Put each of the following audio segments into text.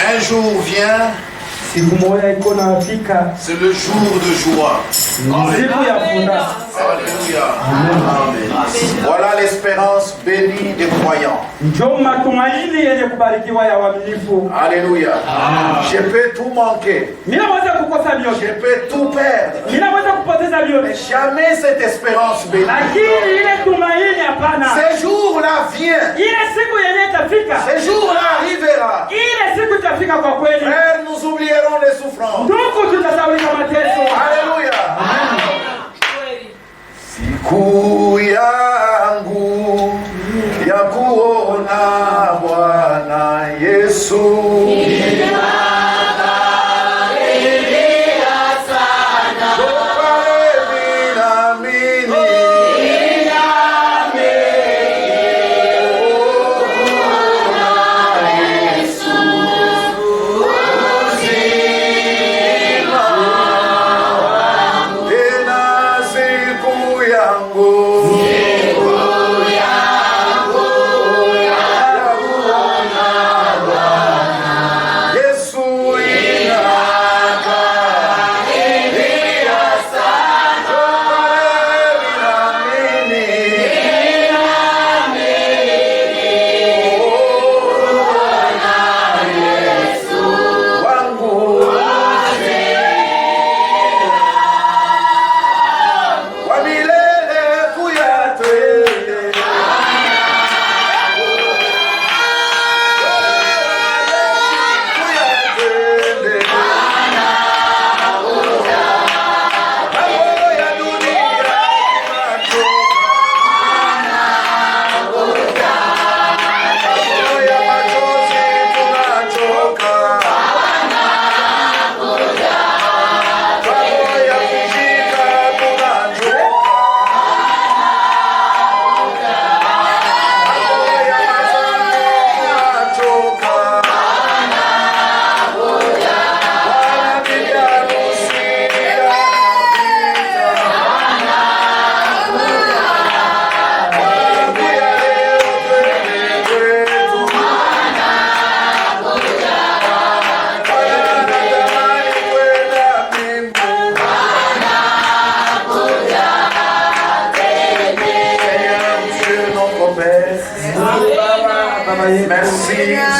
Un jour vient, c'est le jour de joie. Alléluia. Amen. Voilà l'espérance bénie des croyants. Alléluia. Je peux tout manquer. Je peux tout perdre. Mais jamais cette espérance bénie. Ce jour-là vient. Ce jour-là arrivera. Frère, nous oublierons les souffrances. Alléluia. Siku yangu ya kuona Bwana Yesu. Merci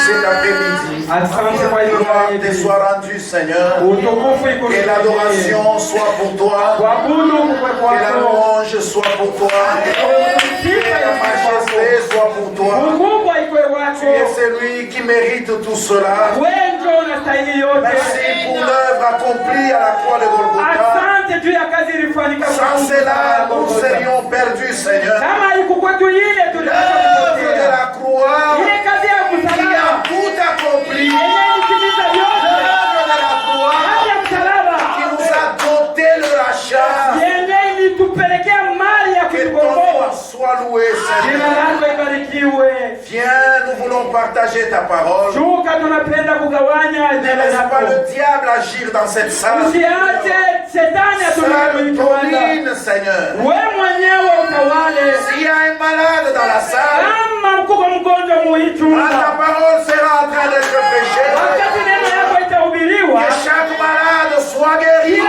cet après-midi. Gloire te soit rendue, Seigneur. Que l'adoration soit pour toi. Que la louange soit pour toi. Que la majesté soit pour toi. Tu es celui qui mérite tout cela. Merci pour l'œuvre accomplie à la croix de Golgotha. Sans cela, nous serions perdus, Seigneur. L'œuvre de la croix qui a tout accompli. L'œuvre de la croix qui nous a doté le rachat. Que ton nom soit loué, Seigneur. Viens, nous voulons partager ta parole. Ne laisse pas le diable agir dans cette salle. Seul domine, Seigneur. S'il y a un malade dans la salle, ta parole sera en train d'être prêchée. Que chaque malade soit guéri. Au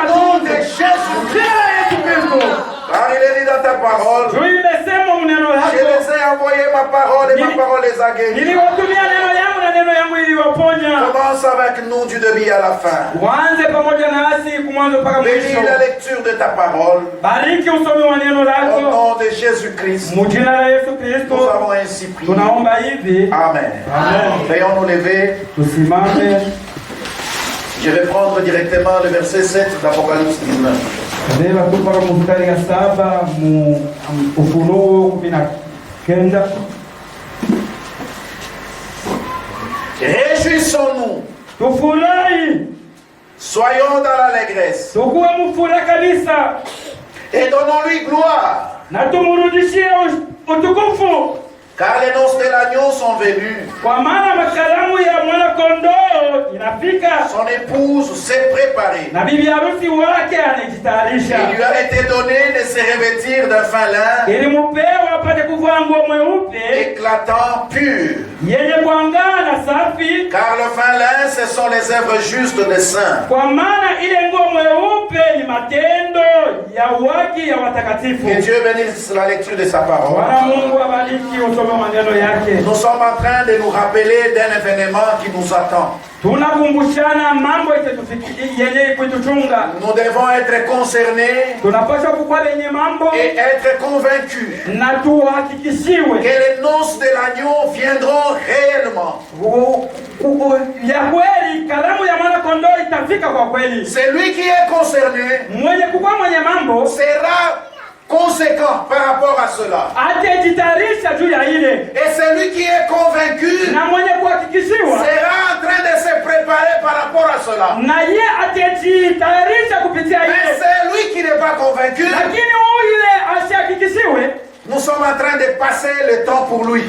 nom de Jésus-Christ. Car il est dit dans ta parole, je les ai envoyé ma parole et ma parole les a guéris. Commence avec nous du début à la fin. Bénis la lecture de ta parole. Au nom de Jésus-Christ. Nous avons ainsi prié. Amen. Veuillons nous lever. Je vais prendre directement le verset 7 d'Apocalypse 19. Réjouissons-nous. Soyons dans l'allégresse. Et donnons-lui gloire. Car les noces de l'agneau sont venues. inafika. Son épouse s'est préparée. Na bibi harusi wake anajitayarisha. Il lui a été donné de se revêtir d'un fin lin Ilimupewa apate kuvaa nguo mweupe éclatant, pur. yenye kuang'aa na safi, Car le fin lin, ce sont les œuvres justes des saints. kwa maana ile nguo mweupe ni matendo ya haki ya watakatifu. Que Dieu bénisse la lecture de sa parole. Bwana Mungu abariki usome maneno yake. Nous sommes en train de nous rappeler d'un événement qui nous attend. Tunakumbushana mambo yenye kutuchunga. Nous devons être concernés Tunapaswa kukuwa yenye mambo et être convaincus na tuhakikishiwe que les noces de l'agneau viendront réellement. ya kweli, karamu ya mwana kondoo itafika kwa kweli. Celui qui est concerné Mwenye kukuwa mwenye mambo sera conséquent par rapport à cela. atajitayarisha juu ya ile, Et celui qui est convaincu na mwenye kuhakikishiwa sera en train de se préparer par rapport à cela. na ye atajitayarisha kupitia Mais ile. celui qui n'est pas convaincu, Lakini huyu ile asihakikishiwe, nous sommes en train de passer le temps pour lui.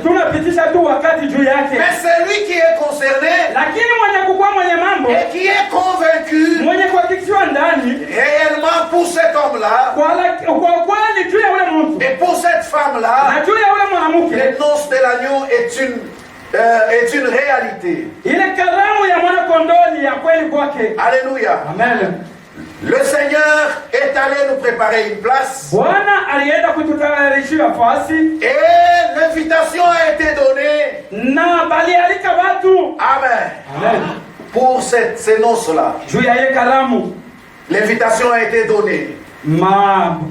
tunapitisha tu wakati juu yake. Mais celui qui est concerné Lakini mwenye kukuwa mwenye mambo, et qui est convaincu mwenye kuhakikishiwa ndani réellement pour cet homme-là kwa kweli juu ya ule mtu et pour cette femme-là, na juu ya ule mwanamke, les noces de l'agneau est une réalité. ile karamu ya mwana kondoo ni ya kweli kwake. Alléluia. Amen. Le Seigneur est allé nous préparer une place. Bwana alienda kututayarishia nafasi Et l'invitation a été donnée. na balialika watu. Amen. Amen. Pour ces noces-là. Juu ya ile karamu L'invitation a été donnée.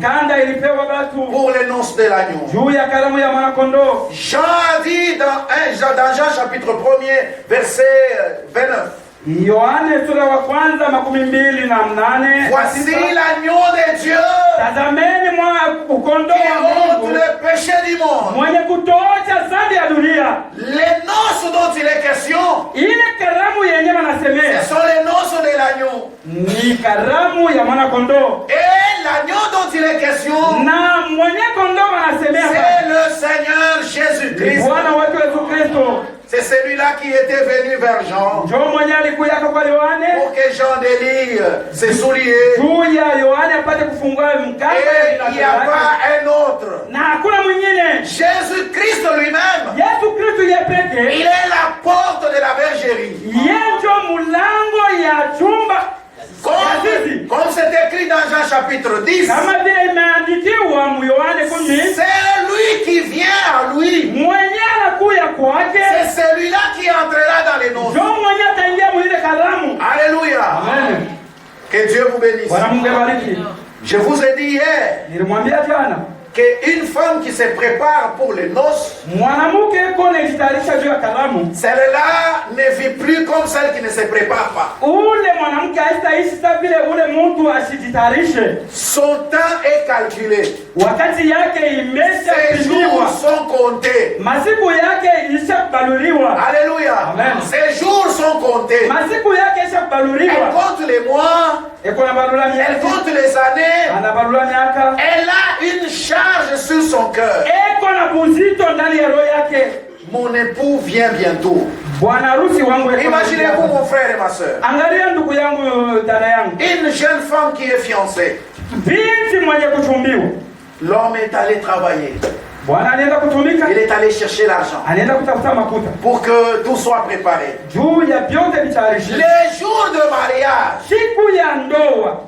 kanda ilipewa watu Pour les noces de l'agneau. juu ya karamu ya mwana kondoo. Jean a dit dans Jean chapitre 1er, verset 29. Yohane sura wa kwanza 28. Voici l'agneau de Dieu Tazameni mwa kondoo qui wa ôte Mungu le péché du monde. mwenye kutosha dhambi ya dunia. Les noces dont il est question, Ile karamu yenye ce wanasemea sont les noces de l'agneau. ni karamu ya mwana kondoo, Et l'agneau dont il est question, na mwenye kondoo wanasemea c'est le Seigneur Jésus-Christ. Bwana wetu Yesu Kristo. C'est celui-là qui était venu vers Jean Njoo mwenye alikuyaka kwa Yohane pour que Jean délie ses souliers. juu ya Yohane apate kufungua mkanda Et il n'y a pas un autre. na hakuna mwingine. Jésus-Christ lui-même, Yesu Kristo yeye peke il est la porte de la bergerie. yeye ndio mlango ya chumba. Comme c'est écrit dans Jean chapitre 10, Kama vile imeandikiwa mu Yohane 10, c'est lui qui vient à lui. mwenye anakuya kwake C'est celui-là qui entrera dans les noces. ndio mwenye ataingia mu ile karamu. Alléluia. Amen. Que Dieu vous bénisse. Bwana Mungu abariki. Je vous ai dit hier Nilimwambia jana qu'une femme qui se prépare pour les noces, mwanamke yuko anajitayarisha juu ya karamu. celle-là ne vit plus comme celle qui ne se prépare pas. Ule mwanamke haistaishi sa vile ule mtu asijitayarishe. Son temps est calculé. Wakati yake Ses imeshapimiwa, jours sont comptés. masiku yake ishakubaluliwa. Alléluia. Amen. Ses jours sont comptés. Masiku yake Elle ishakubaluliwa. compte les mois, Eko na balula elle miaka, compte les années. anabalula miaka. Elle a une charge sur son cœur. Eko na buzito ndani ya roho yake. Mon époux vient bientôt. Bwana harusi wangu eko na Imaginez-vous buzito. mon frère et ma soeur. Angalia ndugu yangu, dada yangu, Une jeune femme qui est fiancée. binti mwenye kuchumbiwa. L'homme est allé travailler. Bwana anaenda kutumika, Il est allé chercher l'argent anaenda kutafuta makuta pour que tout soit préparé. juu ya vyote vitayarishwe. Les jours de mariage, Siku ya ndoa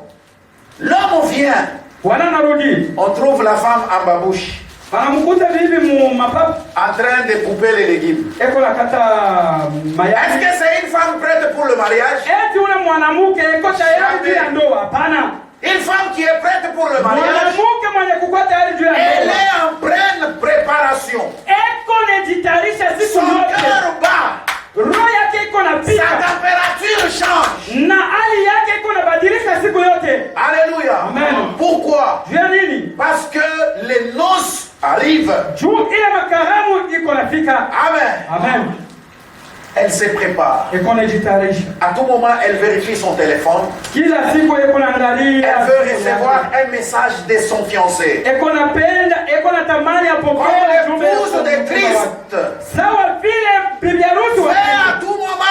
l'homme vient. Bwana narudi, On trouve la femme en babouche anamkuta bibi mu mapapu en train de couper les légumes. eko na kata Est-ce mayai. que c'est une femme prête pour le mariage? Eti ule mwanamke eko tayari juu ya ndoa? Hapana. Une femme qui est prête pour le mariage, Mwanamke mwenye kukuwa tayari juu ya elle ndoa est en pleine préparation. eko nejitayarisha siku Son yote, cœur bat, roho yake iko sa napita température change. na hali yake iko nabadilika siku yote. Alléluia. Amen. Pourquoi? Juu ya nini? Parce que les noces arrivent. Juu ile makaramu iko nafika. Amen. Amen. Elle se prépare. Eko nejitayarisha À tout moment, elle vérifie son téléphone. kila siku, eko naangalia, Elle veut recevoir un message de son fiancé. eko napenda, eko natamani apokee Comme ujumbe l'épouse wa de mchumba wake. Christ Sawa vile bibi harusi wa fait à Kristo tout moment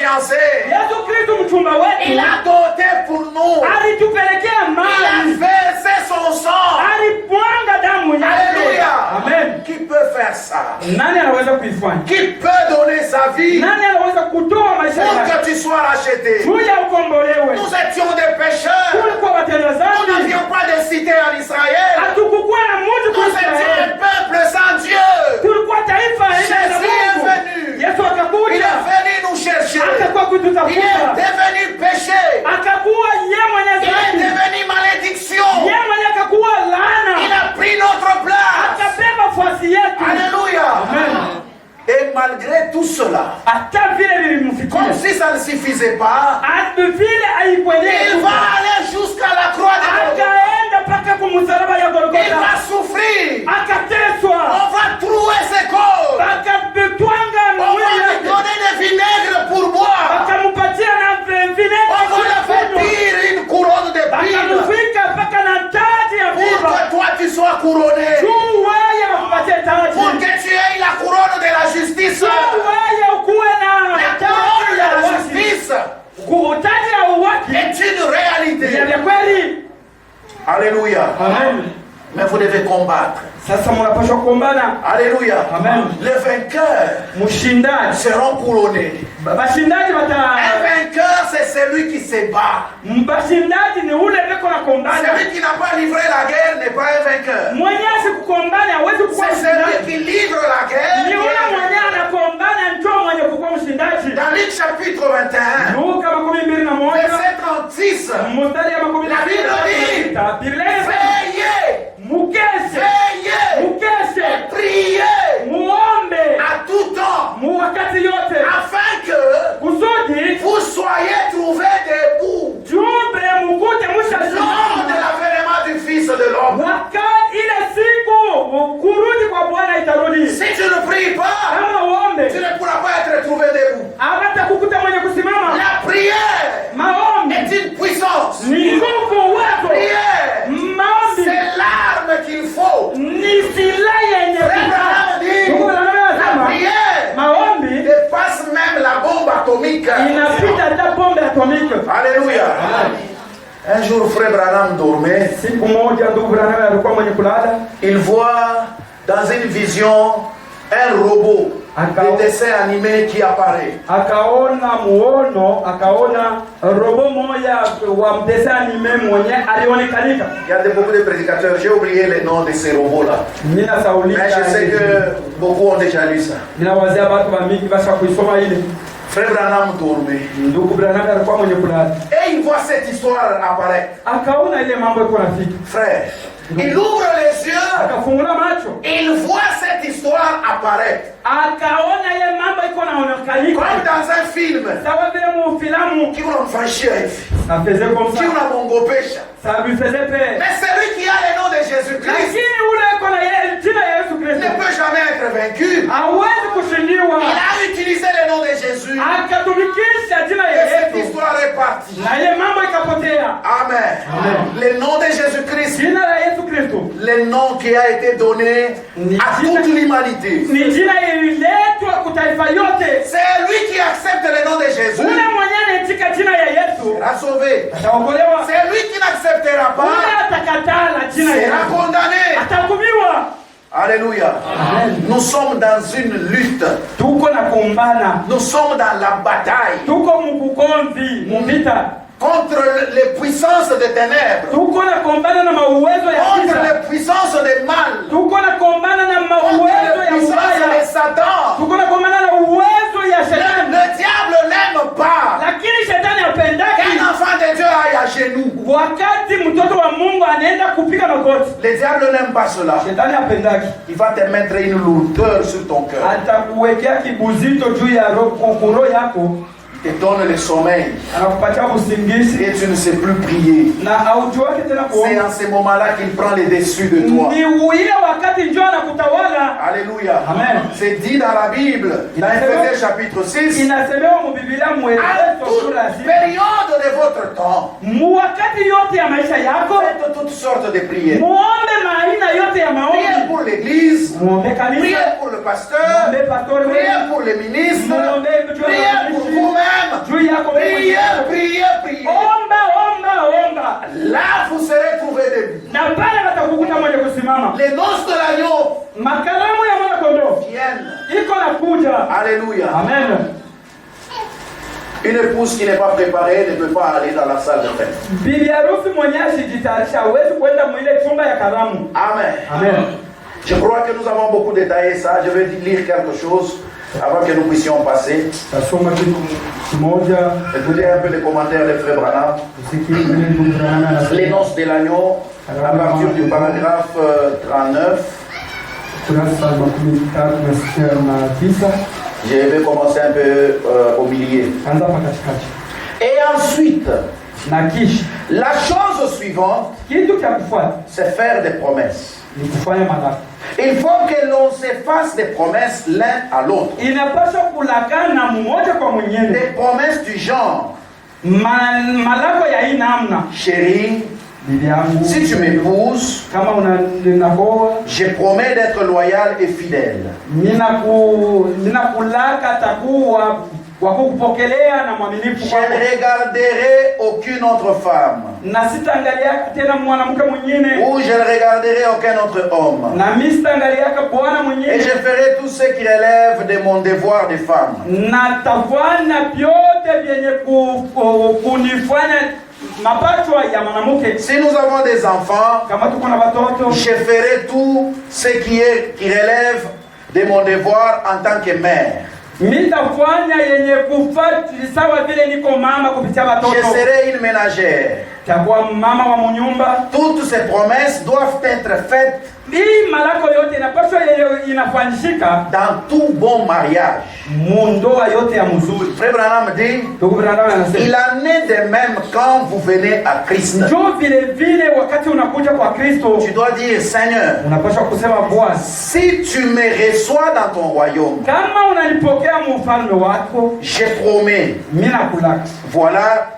fiancé. Yesu Kristo mchumba wetu Il a doté pour nous. alitupelekea Il a mali, versé son sang. alipwanga damu yake. Alléluia. Amen. Qui peut faire ça? Nani anaweza kuifanya? Qui peut donner sa vie Nani anaweza kutoa maisha pour yake que tu sois racheté? juu ya ukombolewe? Nous étions des pécheurs. Tulikuwa watenda Nous dhambi, n'avions pas de cité en Israël. hatukukuwa na mji Nous kwa étions Israeli, un peuple sans Dieu. tulikuwa taifa aina ya Jésus est Mungu. venu. Yesu Il akakuja, est venu nous chercher. akakuwa Il est kututafuta, devenu péché. akakuwa ye mwenye Il est dhambi, devenu malédiction. ye mwenye akakuwa Il laana, a pris notre place. akabeba fasi yetu. Alléluia. Amen. Et malgré tout cela, Hata vile vilimfikia, comme si ça ne suffisait pas, vile il haikuenea, va aller jusqu'à la croix de Golgotha. akaenda mpaka kumsalaba ya Il Golgotha, va souffrir. akateswa, On va trouer ses côtes. akatwanga On va mwili lui yake, donner des vinaigres pour boire. akampatia na vinega On va lui faire pire une couronne de pile akamufika mpaka na taji ya pour viva que toi tu sois couronné. juu weye wakupatie taji, Pour que tu aies la couronne de la justice. juu weye ukuwe na La taji couronne de ya la uwaki. justice Taji ya uwaki est une ya réalité. vya kweli. Alléluia. Amen. Mais vous devez combattre. Sasa mnapaswa kuombana. Alléluia. Amen. Les vainqueurs Mshindaji, seront couronnés. bashindaji Un vainqueur, c'est celui qui se bat. bashindaji ni ule beko na kombana. Celui qui n'a pas livré la guerre n'est pas un vainqueur. Mwenye asikukombana hawezi kuwa C'est celui mshindaji. qui livre la guerre. Ni qui ule est mwenye vainqueur. anakombana ndio mwenye kuwa mshindaji. Dans Luc chapitre 21, Luka 21 verset 36, mstari ya 26. Biblia veillez, mukeshe, veillez, mukeshe, priez muombe à tout temps, mu wakati yote, afin que kusudi vous soyez trouvés debout jumbe mukute lors de mushashimama l'avènement du Fils de l'homme. wakati ile siku kurudi kwa Bwana itarudi. Si tu ne pries pas, Kama uombe tu ne pourras pas être trouvé debout. hata kukuta mwenye kusimama. La prière Maombi est une puissance. ni nguvu, uwezo. Prière, Maombi c'est l'arme qu'il faut. ni silaha yenye Frère vita. Branham dit, Mungu la anasema prière maombi dépasse même la bombe atomique. inapita hata bombe atomiki. Alléluia. Un jour, frère Branham dormait. Siku moja ndugu Branham alikuwa mwenye kulala, Il voit dans une vision un robot de dessin animé qui apparaît. akaona muono, akaona robo moja wa mdesa anime mwenye alionekanika. Il y a beaucoup de prédicateurs, j'ai oublié les noms de ces robots-là. Mina Mais saulika, je sais que beaucoup ont déjà lu ça. mina wazia watu wa mingi basha kuisoma ile. Frère Branham dormait. Ndugu Branham alikuwa mwenye kulala, Et il voit cette histoire apparaître. akaona ile mambo iko nafika, Frère, il ouvre les yeux, akafungula macho, il voit cette histoire apparaître. akaona ile mambo iko naonekanika Comme dans un film. sawa vile mu filamu. Qui vous fâché avec? Ça faisait comme Qui ça, vous a mon péché? ça lui faisait peur. Mais celui qui a le nom de Jésus-Christ Lakini ule iko na jina ya Yesu ne Kristo peut jamais être vaincu. hawezi kushindiwa. Il a utilisé le nom de Jésus. Akatumikisha jina ya Et cette Yesu histoire est partie. na ile mambo ikapotea. Amen. Le nom de Jésus-Christ, Jina la Yesu Kristo le nom qui a été donné à toute l'humanité. ni jina ililetwa kwa taifa yote. C'est lui qui accepte le nom de Jésus. Ule mwenye anayetika jina ya Yesu Sera sauvé. ataokolewa. C'est lui qui n'acceptera Ule pas. atakatala jina ya Sera Yesu condamné. atahukumiwa. Alléluia. Nous sommes dans une lutte. Tuko na kumbana, Nous sommes dans la bataille tuko mukukonzi muvita, contre les puissances des ténèbres, tuko na kumbana na mauwezo ya contre giza, les puissances des mal, tuko na kumbana na contre mauwezo les ya puissances de ubaya, Satan. tuko na kumbana na uwezo ya shetani. Le diable n'aime pas Lakini shetani qu'un apendaki enfant de Dieu aille à genoux. wakati mtoto wa Mungu anaenda kupiga magoti. Le diable n'aime pas cela. Shetani apendaki, Il va te mettre une lourdeur sur ton cœur. atakuwekea kibuzito juu ya roho yako, Il te donne le sommeil anakupatia usingizi et tu ne sais plus prier. na haujuaki tena C'est kuomba. en ce moment-là qu'il prend le dessus de toi. Ni ile wakati njoo anakutawala. Alléluia. Amen. C'est dit dans la Bible, dans Éphésiens chapitre 6, Inasemewa mu Biblia à Muefeso toute sura ya 6, période de votre temps, mu wakati yote ya maisha yako faites toutes sortes de prières. muombe maaina yote ya Priez maombi, pour l'église, muombe priez kanisa, pour le pasteur, muombe pastori priez wenu, pour les ministres, muombe mtu wa priez pour watumishi, vous-même, Alléluia. Amen. Une épouse qui n'est pas préparée ne peut pas aller dans la salle de fête. Bibi harusi mwenye asijitayarisha hawezi kwenda mwile chumba ya karamu. Amen. Amen. Je crois que nous avons beaucoup détaillé ça. Je vais lire quelque chose avant que nous puissions passer. Écoutez un peu les commentaires de Frère Branham. Les noces de l'agneau, à partir du paragraphe 39. Je vais commencer un peu au milieu. Et ensuite, la chose suivante, c'est faire des promesses. Il faut que l'on se fasse des promesses l'un à l'autre. Des promesses du genre. Chérie, si tu m'épouses, je promets d'être loyal et fidèle. Je ne regarderai aucune autre femme. Ou je ne regarderai aucun autre homme. Et je ferai tout ce qui relève de mon devoir de femme. Si nous avons des enfants, je ferai tout ce qui relève de mon devoir en tant que mère. Je serai une ménagère. Toutes ces promesses doivent être faites dans tout bon mariage. Frère Branham dit, il en est de même quand vous venez à Christ. Tu dois dire, Seigneur, si tu me reçois dans ton royaume, je promets, voilà,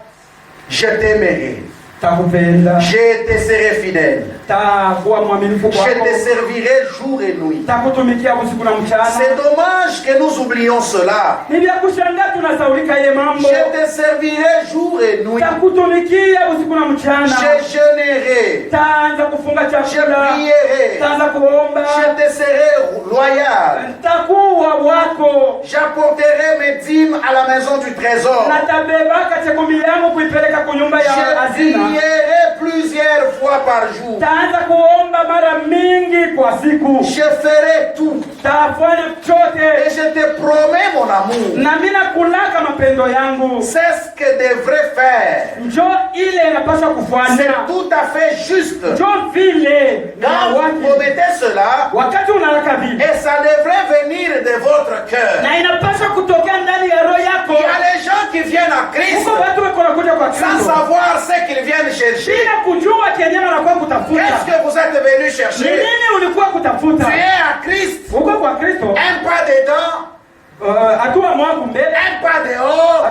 je t'aimerai. Je te serai fidèle. Je te servirai jour et nuit. C'est dommage que nous oublions cela. Je te servirai jour et nuit. Je jeûnerai. Je prierai. Je te serai loyal. J'apporterai mes dîmes à la maison du trésor. Je prierai plusieurs fois par jour. Je ferai tout. Et je te promets mon amour. C'est ce que devrait faire. C'est tout à fait juste. Quand vous promettez cela, et ça devrait venir de votre cœur. Il y a les gens qui viennent à Christ sans savoir ce qu'ils viennent chercher. Qu'est-ce que vous êtes venu chercher? Tu es à Christ. Un pas dedans, un pas dehors.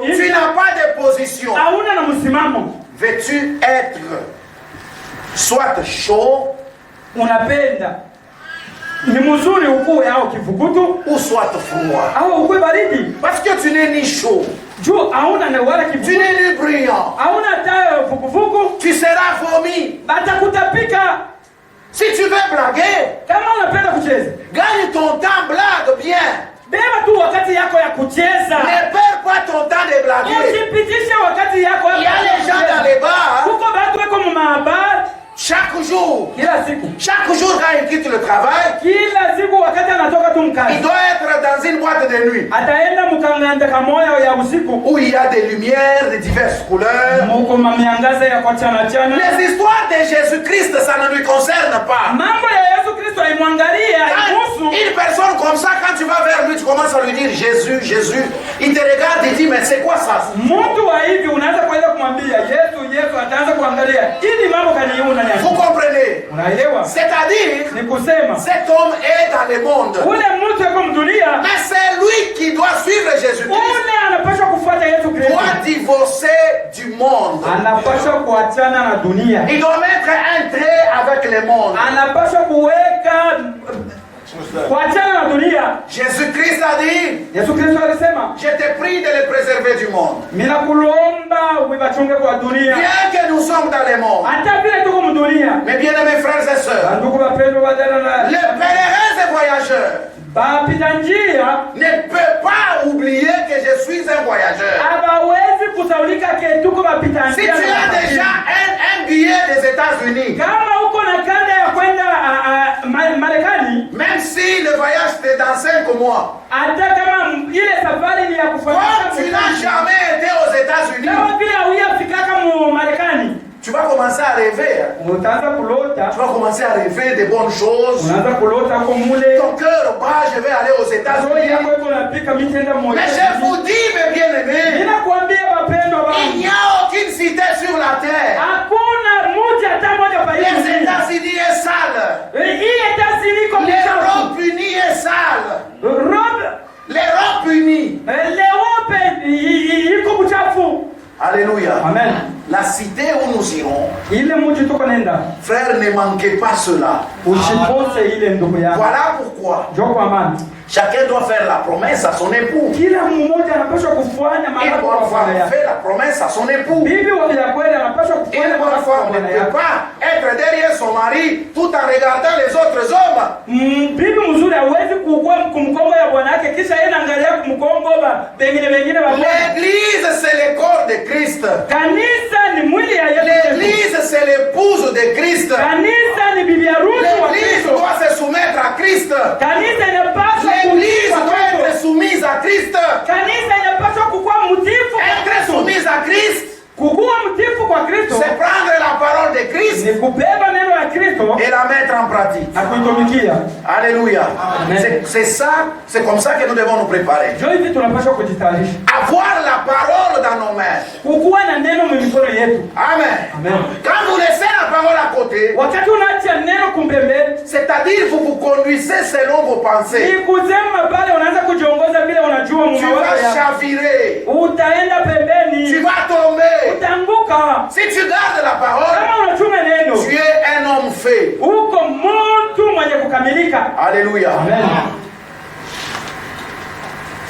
Tu n'as pas de position. Veux-tu être soit chaud ou soit froid? Parce que tu n'es ni chaud, tu n'es ni brillant, tu seras vomi. Si tu veux blaguer, gagne ton temps, blague bien. Ne perds pas ton temps de blaguer. Il y a les gens dans les bars. Chaque jour quand il quitte le travail, il doit être dans une boîte de nuit où il y a des lumières de diverses couleurs. Les histoires de Jésus-Christ, ça ne lui concerne pas. Une personne comme ça, quand tu vas vers lui, tu commences à lui dire Jésus, Jésus. Il te regarde et dit mais c'est quoi ça? Vous comprenez? C'est-à-dire, cet homme est dans le monde, mais c'est lui qui doit suivre Jésus-Christ. Doit divorcer du monde. Il doit mettre un trait avec le monde. Jésus-Christ a dit, je te prie de les préserver du monde. Bien que nous sommes dans le monde, mes bien-aimés frères et sœurs, les pèlerins et voyageurs bapita njia ne peut pas oublier que je suis un voyageur. hawawezi kusaulika ke tuko bapita Si njia. tu as déjà un billet des États-Unis, kama uko na kanda ya kwenda Marekani, même si le voyage c'est dans 5 mois, hata kama ile safari ni ya kufanya, comme tu n'as jamais été aux États-Unis, kama vile hauyafikaka mu Marekani, tu vas commencer à rêver. utaanza kulota, Tu vas commencer à rêver de bonnes choses. unaanza kulota kwa mule Ton cœur bat, je vais aller aux États-Unis. yako iko napika mitenda moja. Mais je vous dis, mes bien-aimés, Ninakwambia wapendwa il n'y wangu, a aucune cité sur la terre. hakuna mji hata moja pa Les hii. États-Unis est sale. Hii États-Unis comme L'Europe unie est sale. L'Europe unie. l'Europe iko mchafu. Alléluia. Amen. La cité où nous irons, Ile mji tuko nenda, frère, ne manquez pas cela. usikose ile ndugu yangu. Voilà pourquoi Njoo kwa amani. chacun doit faire la promesse à son époux. Kila mmoja anapaswa kufanya Une malako bonne kwa fois, bwana yake. fait la promesse à son époux. Bibi wa kweli anapaswa kufanya Une bonne malako fois, kwa on ne bwana peut yake. pas être derrière son mari tout en regardant les autres hommes. Bibi mzuri hawezi kukua kumkongo ya bwana yake kisha yeye anaangalia kumkongo wengine wa L'église, c'est le corps de Christ. Kanisa ni mwili ya Yesu. L'église, c'est l'épouse de Christ. Kanisa ni bibi harusi wa L'église Kristo. doit se soumettre à Christ. Kanisa inapaswa L'église kutii doit Kristo. être soumise à Christ. Kanisa inapaswa kukuwa mtiifu kwa Être Kristo. soumise à Christ, Kukuwa mtiifu kwa Kristo c'est prendre la parole de Christ ni kubeba neno la Kristo et la mettre en pratique. na kuitumikia. Alléluia. Amen. C'est ça, c'est comme ça que nous devons nous préparer. Ndio hivi tunapaswa kujitayarisha. Avoir la parole dans nos mains. Kukuwa na neno mikono yetu. Amen. Amen. Quand vous laissez la parole à côté, Wakati unaacha neno kumbembeni, c'est-à-dire vous vous conduisez selon vos pensées, ni kusema pale unaanza kujiongoza bila unajua tu mumawazo vas yako. chavirer, Utaenda tu pembeni, vas tomber. utaanguka. Si tu gardes la parole, Kama unachunga neno, tu es un homme fait. uko mtu mwenye kukamilika. Alléluia. Amen.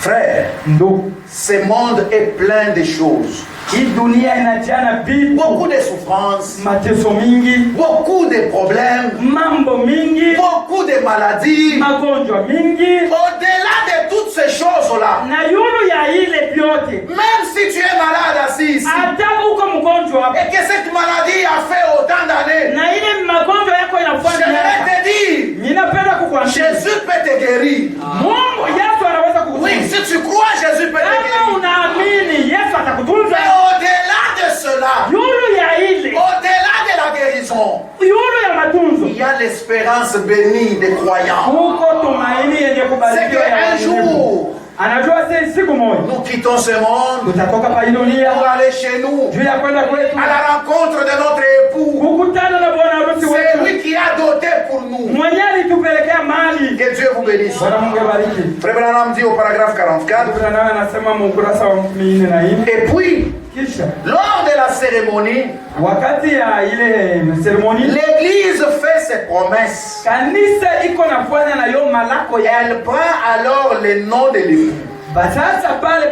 Frère, Ndugu, ce monde est plein de choses. hii dunia inajana vitu, Beaucoup de souffrances, mateso mingi, beaucoup de problèmes, mambo mingi, beaucoup de maladies. magonjwa mingi, Au-delà de toutes ces choses-là, na yulu ya ile vyote, même si tu es malade assis ici, hata uko mgonjwa et que cette maladie a fait autant d'années, na ile magonjwa yako inafuata j'aimerais miaka, te dire, ninapenda kukuambia Jésus peut te guérir. Mungu Yesu anaweza Oui, kukutunza. si tu crois, Jésus peut te Kama guérir. unaamini Yesu atakutunza. Mais au-delà de cela, Yulu ya ile, au-delà de la guérison, yulu ya matunzo, il y a l'espérance bénie des croyants. huko tumaini yenye C'est kubarikiwa ya qu'un waaminifu. jour, Anajua sisi siku moja nous quittons ce monde tutatoka pa hii dunia pour aller chez nous, juu ya kwenda kwetu à la rencontre de notre époux. kukutana na bwana harusi C'est wetu lui qui a doté pour nous. mwenye alitupelekea mali. Que Dieu vous bénisse. Bwana Mungu abariki. Frère Branham dit au paragraphe 44, Bwana nawe anasema mu ukurasa wa 404, et puis, kisha lors de la cérémonie, wakati ya ile seremoni l'Église fait ses promesses. kanisa iko nafanya na yo malako ya Elle prend alors le nom de l'époux. basasa pale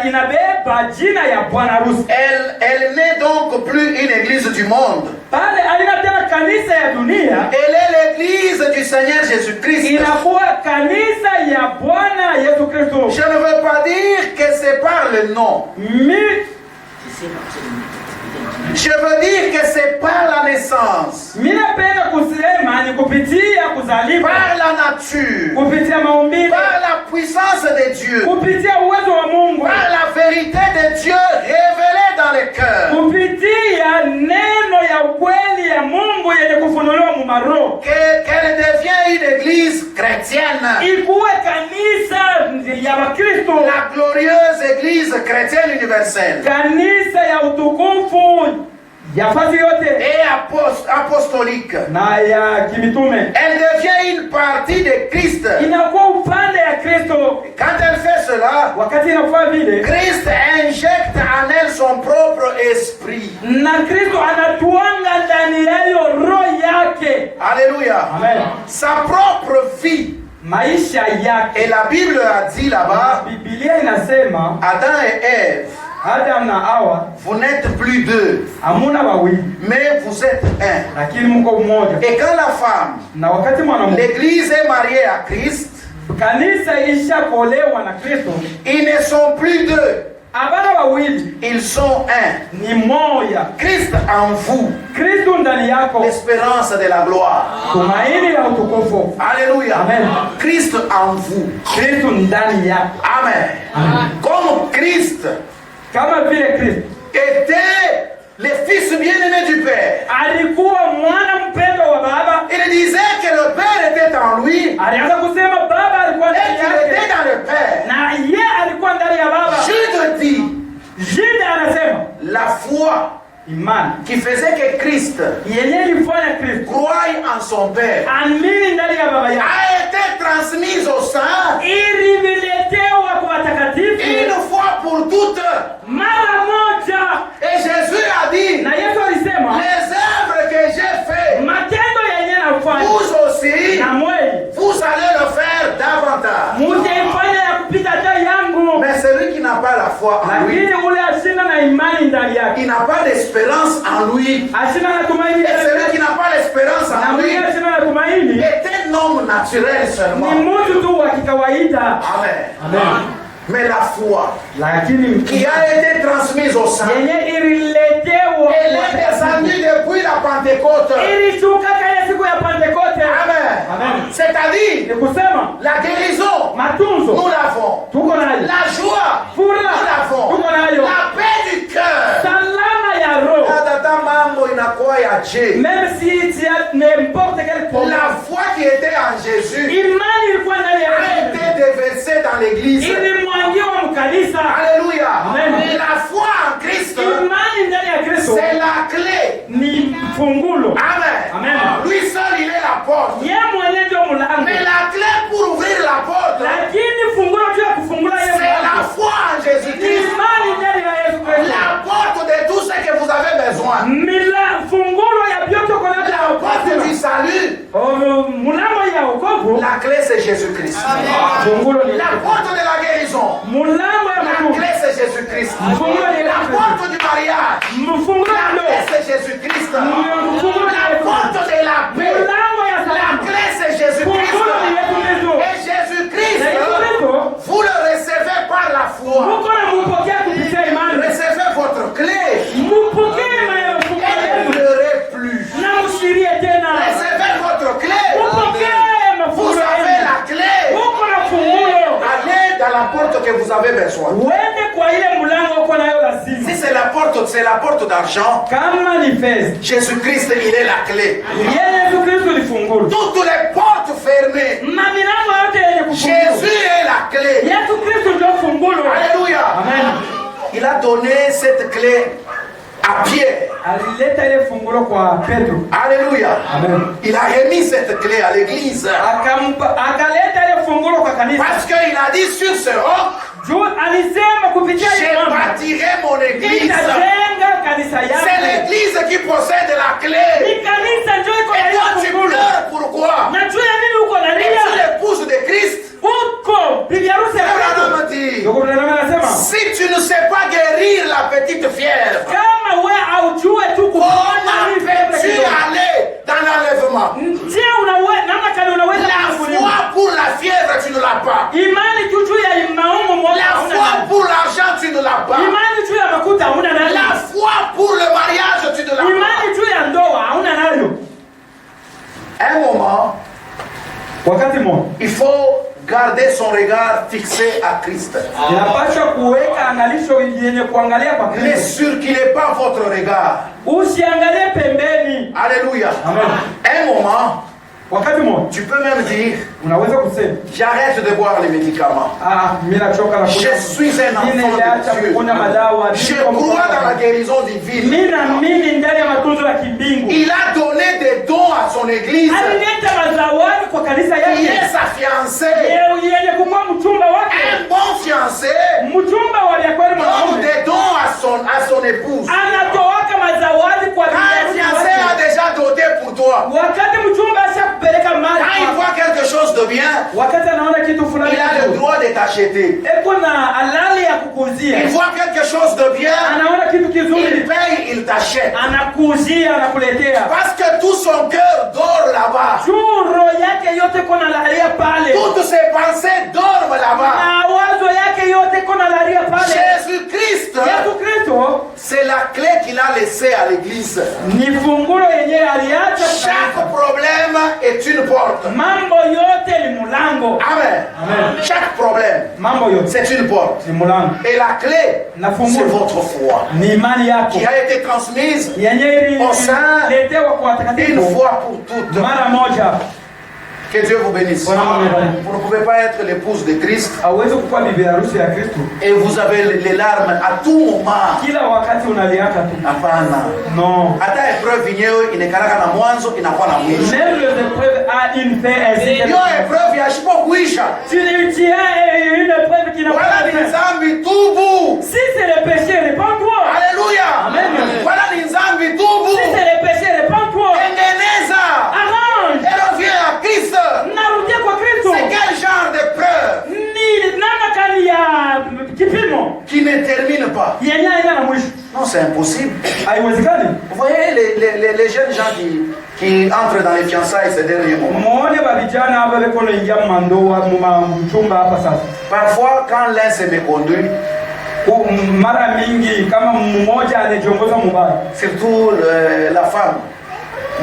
inabeba jina ya bwana harusi. Elle n'est donc plus une église du monde. Pale alina tena kanisa ya dunia, Elle est l'église du Seigneur Jésus-Christ. inakuwa kanisa ya Bwana Yesu Kristo. Je ne veux pas dire que c'est par le nom. Je veux dire que c'est par la naissance, Minapenda kusema ni kupitia kuzaliwa, par la nature, kupitia maumbile, par la puissance de Dieu, kupitia uwezo wa Mungu, par la vérité de Dieu révélée dans les cœurs, kupitia neno ya ukweli ya Mungu yenye kufunuliwa mu maroho, qu'elle devient une église chrétienne. ikuwe kanisa ya Wakristo, La glorieuse église chrétienne universelle kanisa ya utukufu ya fasi yote et apostolique. na ya kimitume. Elle devient une partie de Christ. Inakuwa upande ya Kristo. Quand elle fait cela, Wakati inafaa vile, Christ injecte en elle son propre esprit. na Kristo anatuanga ndani yayo roho yake. Alléluia. Amen. Sa propre vie. Maisha yake. Et la Bible a dit là-bas, Biblia inasema Adam et Ève, Adam na Hawa vous n'êtes plus deux, hamuna wawili mais vous êtes un. lakini mko mmoja. Et quand la femme, Na wakati mwanamke l'Église est mariée à Christ, Kanisa ishakolewa na Kristo. Ils ne sont plus deux. Abana wawili. Ils sont un. Ni moja. Christ en vous. Kristo ndani yako. L'espérance de la gloire. Tumaini la utukufu. Alléluia. Amen. Christ en vous. Kristo ndani yako. Amen. Amen. Comme Christ. Kama vile Kristo était le fils bien-aimé du Père. Alikuwa mwana mpendwa wa Baba. Il disait que le Père était en lui. Alianza kusema Baba alikuwa ndani yake. Et qu'il était dans le Père. Na yeye alikuwa ndani ya Baba. Jude dit. Jude anasema la foi imani qui faisait que Christ croyait en son Père a été transmise au sein une fois pour toutes. Et Jésus a dit, les œuvres que j'ai faites, vous aussi, vous allez le faire davantage. Mais celui qui n'a pas la foi en lui, il n'a pas d'espérance en lui. Et celui qui n'a pas l'espérance en lui est un homme naturel seulement. Amen. Amen. Mais la foi qui a été transmise au sein, elle est descendue depuis la Pentecôte. Amen. C'est-à-dire, la guérison, nous l'avons. La joie, nous l'avons. La paix du cœur. Même si tu as n'importe quel problème, la foi qui était en Jésus a été déversée dans l'église. Alléluia. La foi en Christ, c'est la clé. Amen. Lui seul, il est la porte. Mais la clé pour ouvrir la porte, c'est la foi en Jésus-Christ. La porte de tout ce que vous avez besoin. La porte du salut. La clé, c'est Jésus-Christ. La porte de la guérison. La clé, c'est Jésus-Christ. La porte du mariage. La clé, c'est Jésus-Christ. La porte de la paix. La clé, c'est Jésus-Christ. Et Jésus-Christ, vous le recevez par la foi. Recevez votre clé. Et ne pleurez plus. Recevez votre clé. Vous avez la clé. Allez dans la porte que vous avez besoin. Si c'est la porte d'argent, Jésus-Christ, il est la clé. Toutes les portes fermées, Jésus est la clé. Alléluia. Amen. Il a donné cette clé à Pierre. Alléluia. Amen. Il a remis cette clé à l'église. Parce qu'il a dit sur ce roc, je bâtirai mon église. C'est l'église qui possède la clé. Et toi tu pleures pourquoi? Es-tu l'épouse de Christ? Si tu ne sais pas guérir la petite fièvre, comment peux-tu aller dans l'enlèvement? La foi pour la fièvre, tu ne l'as pas. La foi pour l'argent, tu ne l'as pas. La foi pour le mariage, tu ne l'as pas. Un moment, il faut garder son regard fixé à Christ. Ne circulez pas votre regard. Alléluia. Un moment, tu peux même dire, j'arrête de boire les médicaments. Je suis un enfant de Dieu. Je crois dans la guérison divine. Il a donné des dons à son église. Il est sa fiancée. Un bon fiancé donne des dons à son épouse. Quand un fiancé a déjà doté pour toi, quand il voit quelque chose de bien, il a le droit de t'acheter. Il voit quelque chose de bien, kitu kizuri. Il paye, il t'achète. Anakuuzia, anakuletea. Parce que tout son cœur dort là-bas. Roho yake yote kona lalia pale. Toutes ses pensées dorment là-bas. Mawazo yake yote kona lalia pale. Jésus-Christ, Yesu Kristo, c'est la clé qu'il a laissée à l'église. ni fungulo yenye aliacha. Chaque problème est une porte. Mambo yote ni mulango. Amen. Amen. Chaque problème, Mambo yote c'est une porte. ni mulango. Et la clé, Na c'est fungulo votre foi ni imani yako qui a été transmise yenye au sein ililetewa kwa une watakatifu fois pour toutes. mara moja. Que Dieu vous bénisse. Bwana Mungu awabariki. Vous ne pouvez pas être l'épouse de Christ Hauwezi kuwa bibi harusi ya Kristo et vous avez les larmes à tout moment. kila wakati unaliaka tu. Hapana. Non. Hata épreuve yenyewe inakalaka na mwanzo inakuwa na mwisho. Même les épreuves a une fin ainsi. Hiyo épreuve yashipo kuisha. Tu as une épreuve qui n'a pas Wala de ni fin. dhambi tubu. Si c'est le péché, répands-toi. Haleluya. Amen. Wala ni dhambi tubu. Si c'est le péché, répands-toi. Tengeneza. Arrange. Et reviens à Christ. Narudia kwa Kristo. C'est quel genre de preuve Ni nana kani ya kipimo qui ne termine pas? yenye haina na mwisho. Non, c'est impossible. Haiwezekani. Vous voyez les jeunes gens qui entrent dans les fiançailles ces derniers moments. Muone ba vijana hapa beko naingia mandoa mchumba hapa sasa. Parfois, quand l'un se méconduit, Mara mingi kama mmoja anajiongoza mubaya, surtout la femme,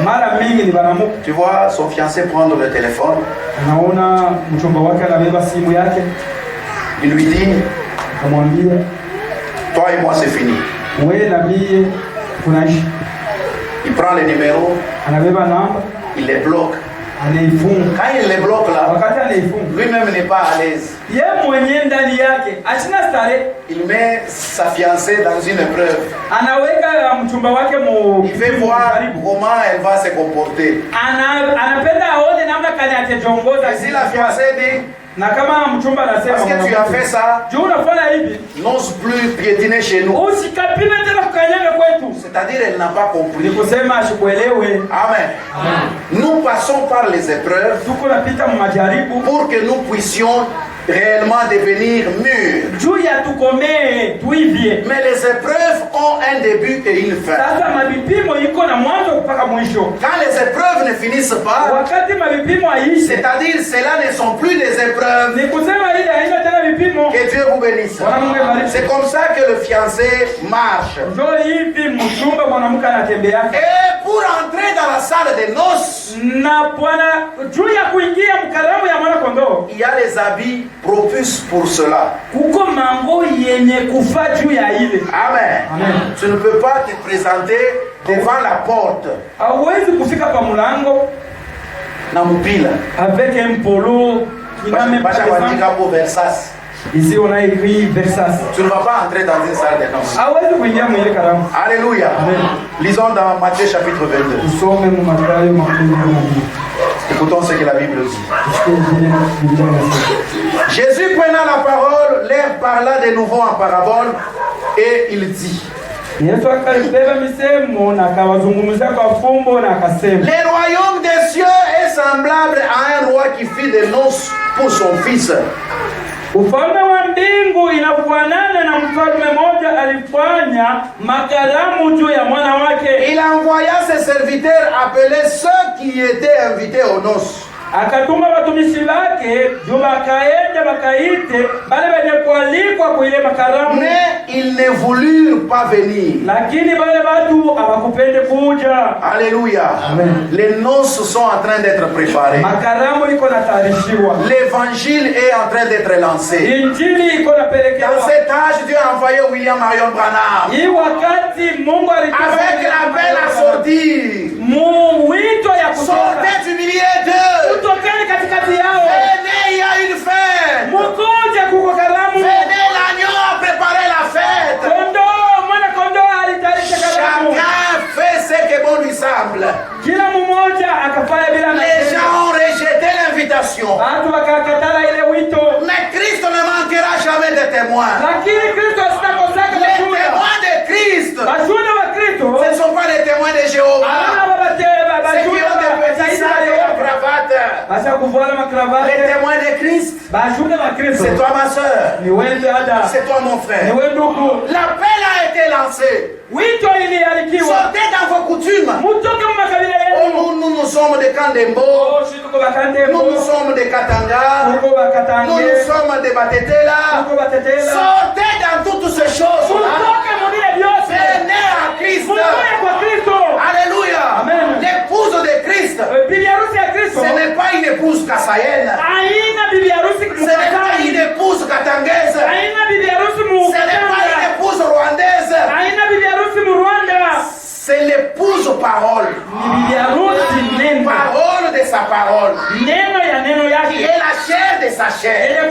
mara mingi ni banamuke. tu vois son fiancé prendre le téléphone, Anaona mchumba wake anabeba simu yake, il lui dit, akamwambia toi et moi c'est fini. wewe na mie tunaishi. Il prend les numéros, Anabeba namba, il les bloque. anaifunga. Quand il les bloque là, Wakati anaifunga, lui-même n'est pas à l'aise. ye mwenye ndani yake achina stare, Il met sa fiancée dans une épreuve. anaweka mchumba wake mu Il veut voir comment elle va se comporter. anapenda aone namna kani atajongoza. Et si la fiancée dit, na kama mchumba anasema parce que tu as fait ça, juu unafanya hivi, n'ose plus piétiner chez nous. usikapime tena kukanyaga kwetu, C'est-à-dire elle n'a pas ni compris. kusema asikuelewe. Amen. Nous passons par les épreuves Tuko napita mu majaribu pour que nous puissions réellement devenir mûrs. juu ya tukomee tuivye. Mais les épreuves ont un début et une fin. Sasa mavipimo iko na mwanzo mpaka mwisho. Quand les épreuves ne finissent pas, Wakati mavipimo aishi, c'est-à-dire cela ne sont plus des épreuves. ni kusema ile haina tena vipimo. Que Dieu vous bénisse. C'est comme ça que le fiancé marche. Ndio hivi mchumba mwanamke anatembea. Et pour entrer dans la salle des noces, Na bwana juu ya kuingia mkaramu ya mwana kondoo, il y a les habits propices pour cela. kuko mango yenye kufa juu ya ile. Amen. Amen. Tu ne peux pas te présenter devant la porte Hauwezi kufika pa mlango na mupila. avec un polo qui n'a même pas de sang. Pour Versace. Ici on a écrit Versace. Tu ne vas pas entrer dans une salle des noces. Hauwezi kuingia mwile karamu. Alléluia. Amen. Lisons dans Matthieu chapitre 22. Usome mu Mathayo makumi mbili. Écoutons ce que la Bible dit. Usikie Biblia inasema. Jésus prenant la parole, leur parla de nouveau en parabole et il dit: Yesu akabeba misemo na akawazungumzia kwa fumbo na akasema, le royaume des cieux est semblable à un roi qui fit des noces pour son fils. ufalme wa mbingu inafanana na mfalme mmoja alifanya makaramu juu ya mwana wake. Il envoya ses serviteurs appeler ceux qui étaient invités aux noces. Akatuma watumishi wake juu wakaende wakaite bale wenye kualikwa kuile makaramu, Mais ils ne voulurent pas venir. lakini bale watu hawakupende kuja. Alléluia. Amen. Les noces sont en train d'être préparées. Makaramu iko natayarishiwa, L'évangile est en train d'être lancé. injili iko Dans napelekewa. cet âge, Dieu a envoyé William Marion Branham Hii wakati Mungu avec l'appel à sortir. wito ya kutoka, Sortez du milieu d'eux. kutokeni katikati yao. Venez, il y a une fête. Mukuje kuko karamu. Venez, l'agneau a préparé la fête. Kondoo, mwana kondoo alitayarisha karamu. Chacun fait ce que bon lui semble. Kila mmoja akafanya bila Les matendo. gens ont rejeté l'invitation. Watu wakakatala ile wito. Mais Christ ne manquera jamais de témoins. Lakini Kristo asitakosaka Les mashuhuda. témoins de Christ, Mashuhuda wa Kristo ce ne sont pas les témoins de Jéhovah. hapana wabateba Ceux qui bashuhuda ont des petits wa sacs et la cravate. basa kuvala Les makravate. témoins de Christ, Bashuhuda wa Kristo c'est toi ma soeur. ni wewe dada, C'est toi mon ni frère. wewe ndugu. L'appel a été lancé. commencé. Sortez dans vos coutumes. Nous sommes des Kandembo. Nous sommes des Katanga. Nous sommes des Batetela. Sortez dans toutes ces choses-là. Venez à Christ. Alléluia. L'épouse de Christ, ce n'est pas une épouse kassaïenne. Ce n'est pas une épouse katangaise. Ce n'est pas une épouse rwandaise. C'est l'épouse parole. Parole de sa parole. Qui est la chair de sa chair.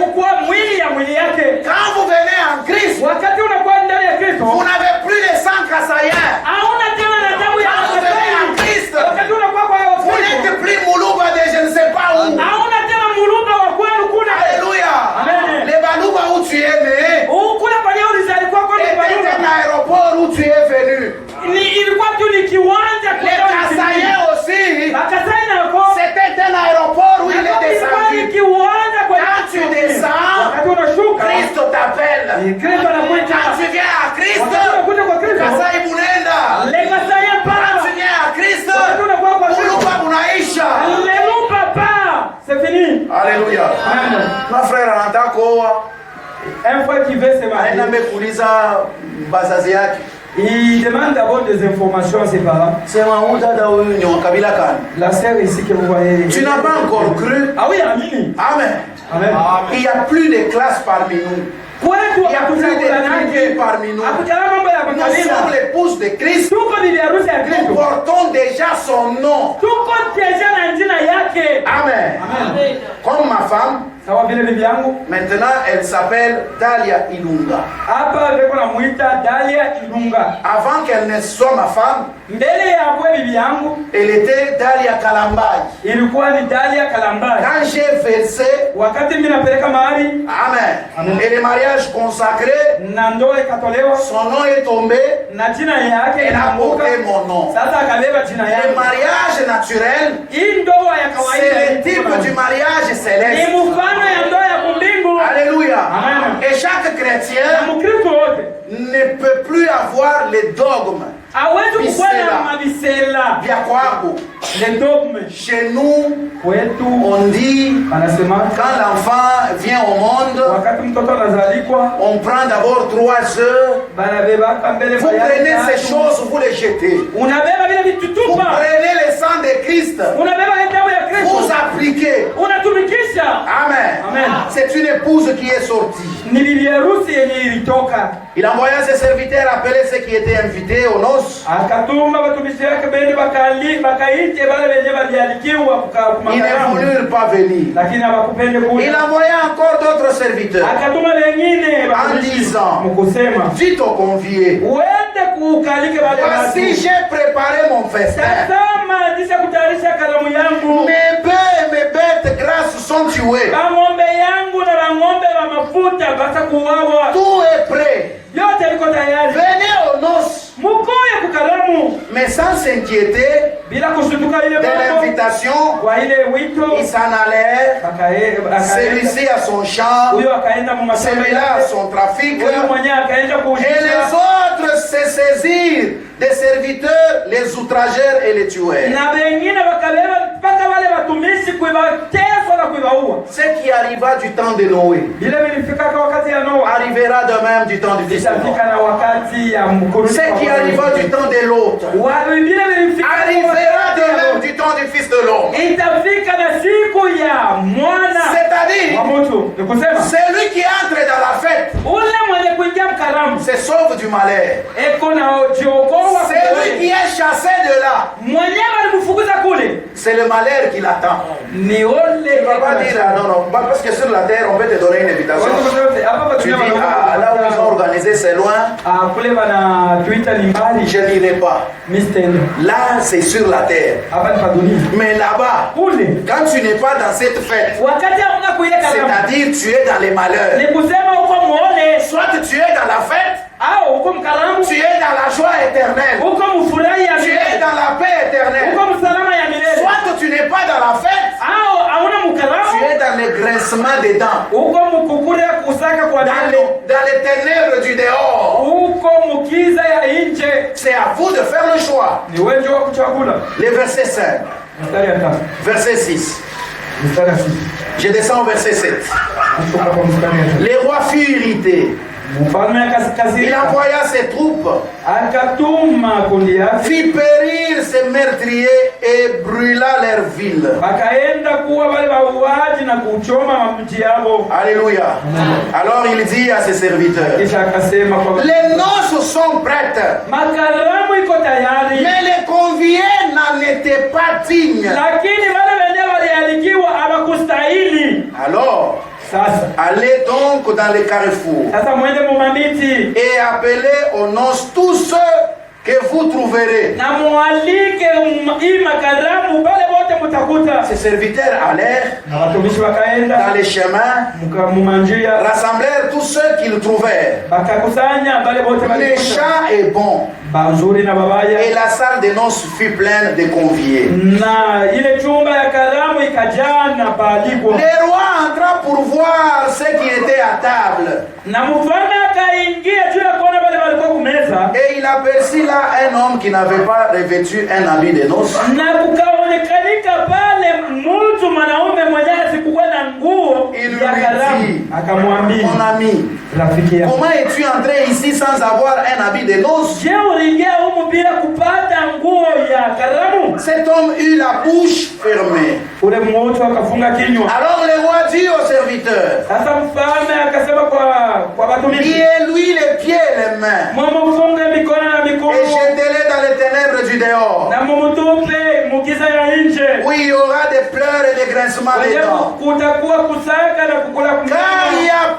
Quand vous venez en Christ, vous n'avez plus le sang kassaïen. Quand vous venez en Christ, vous n'êtes plus Moulouba de je ne sais pas où. Alléluia. Les Balouba où tu es né, était un aéroport où tu es venu. Les Kassaïens aussi, c'était un aéroport où il est descendu. Quand tu descends, Christ t'appelle. Quand tu viens à Christ, Kassaï Bounenda. Quand tu viens à Christ, Moulouba Bounaïcha. C'est fini. Alléluia. Ma frère Anatakoa. Un fois qu'il veut se marier, il demande d'abord des informations à ses parents. La sœur ici que vous voyez. Tu n'as pas encore cru? Ah oui, Amen. Amen. Amen. Il n'y a plus de classe parmi nous. Il n'y a plus de tribus parmi nous. Nous sommes l'épouse de Christ. Nous portons déjà son nom. Amen. Amen. Comme ma femme, maintenant elle s'appelle Dalia Ilunga. Avant qu'elle ne soit ma femme, elle était Dalia Kalambai. Quand j'ai versé, Amen. Et le mariage consacré, son nom est tombé, elle a porté mon nom. Le mariage naturel, c'est le type du mariage céleste. Alléluia. Et chaque chrétien ne peut plus avoir les dogmes. Les dogmes. Chez nous, on dit quand l'enfant vient au monde, on prend d'abord 3 œufs. Vous prenez ces choses, vous les jetez. Vous prenez le sang de Christ. Vous appliquez. Amen. C'est une épouse qui est sortie. Il envoya ses serviteurs appeler ceux qui étaient invités aux noces. Ils ne voulurent pas venir. Il envoya encore d'autres serviteurs en disant, dites aux conviés, voici j'ai préparé mon festin. Mes bœufs et mes bêtes grasses sont tués. Tout est prêt. Venez aux noces. Mais sans s'inquiéter de l'invitation, ils s'en allèrent. Celui-ci a son champ, celui-là a son trafic. Et les autres se saisirent des serviteurs, les outragèrent et les tuèrent. Ce qui arriva du temps de Noé arrivera de même du temps du Fils de l'homme. Ce qui arriva du temps de l'autre arrivera de même du temps du Fils de l'homme. C'est-à-dire, celui qui entre dans la fête se sauve du malheur. Celui qui est chassé de là, c'est le malheur qui l'attend. Tu ne vas pas dire, non, parce que sur la terre, on peut te donner une invitation. Tu dis, là où ils ont organisé, c'est loin. Je n'irai pas. Là, c'est sur la terre. Mais là-bas, quand tu n'es pas dans cette fête, c'est-à-dire tu es dans les malheurs. Soit tu es dans la fête, tu es dans la joie éternelle, tu es dans la paix éternelle. Soit tu n'es pas dans la fête, tu es dans le grincement des dents, dans les ténèbres du dehors. C'est à vous de faire le choix. Les versets 5. Verset 6. Je descends au verset 7. Les rois furent irrités. Il envoya ses troupes, fit périr ses meurtriers et brûla leur ville. Alléluia. Alors il dit à ses serviteurs, les noces sont prêtes, mais les conviés n'en étaient pas dignes. Alors allez donc dans les carrefours et appelez aux noces tous ceux que vous trouverez. Ses serviteurs allèrent dans les chemins, rassemblèrent tous ceux qu'ils trouvèrent, méchants et bons. Et la salle des noces fut pleine de conviés. Le roi entra pour voir ceux qui étaient à table. Et il aperçut là un homme qui n'avait pas revêtu un habit de noces. Il lui dit, mon ami, comment es-tu entré ici sans avoir un habit de noces? Cet homme eut la bouche fermée. Alors le roi dit aux serviteurs, liez-lui les pieds et les mains et jetez-les dans les ténèbres du dehors, où il y aura des pleurs et des grincements des dents. Car il y a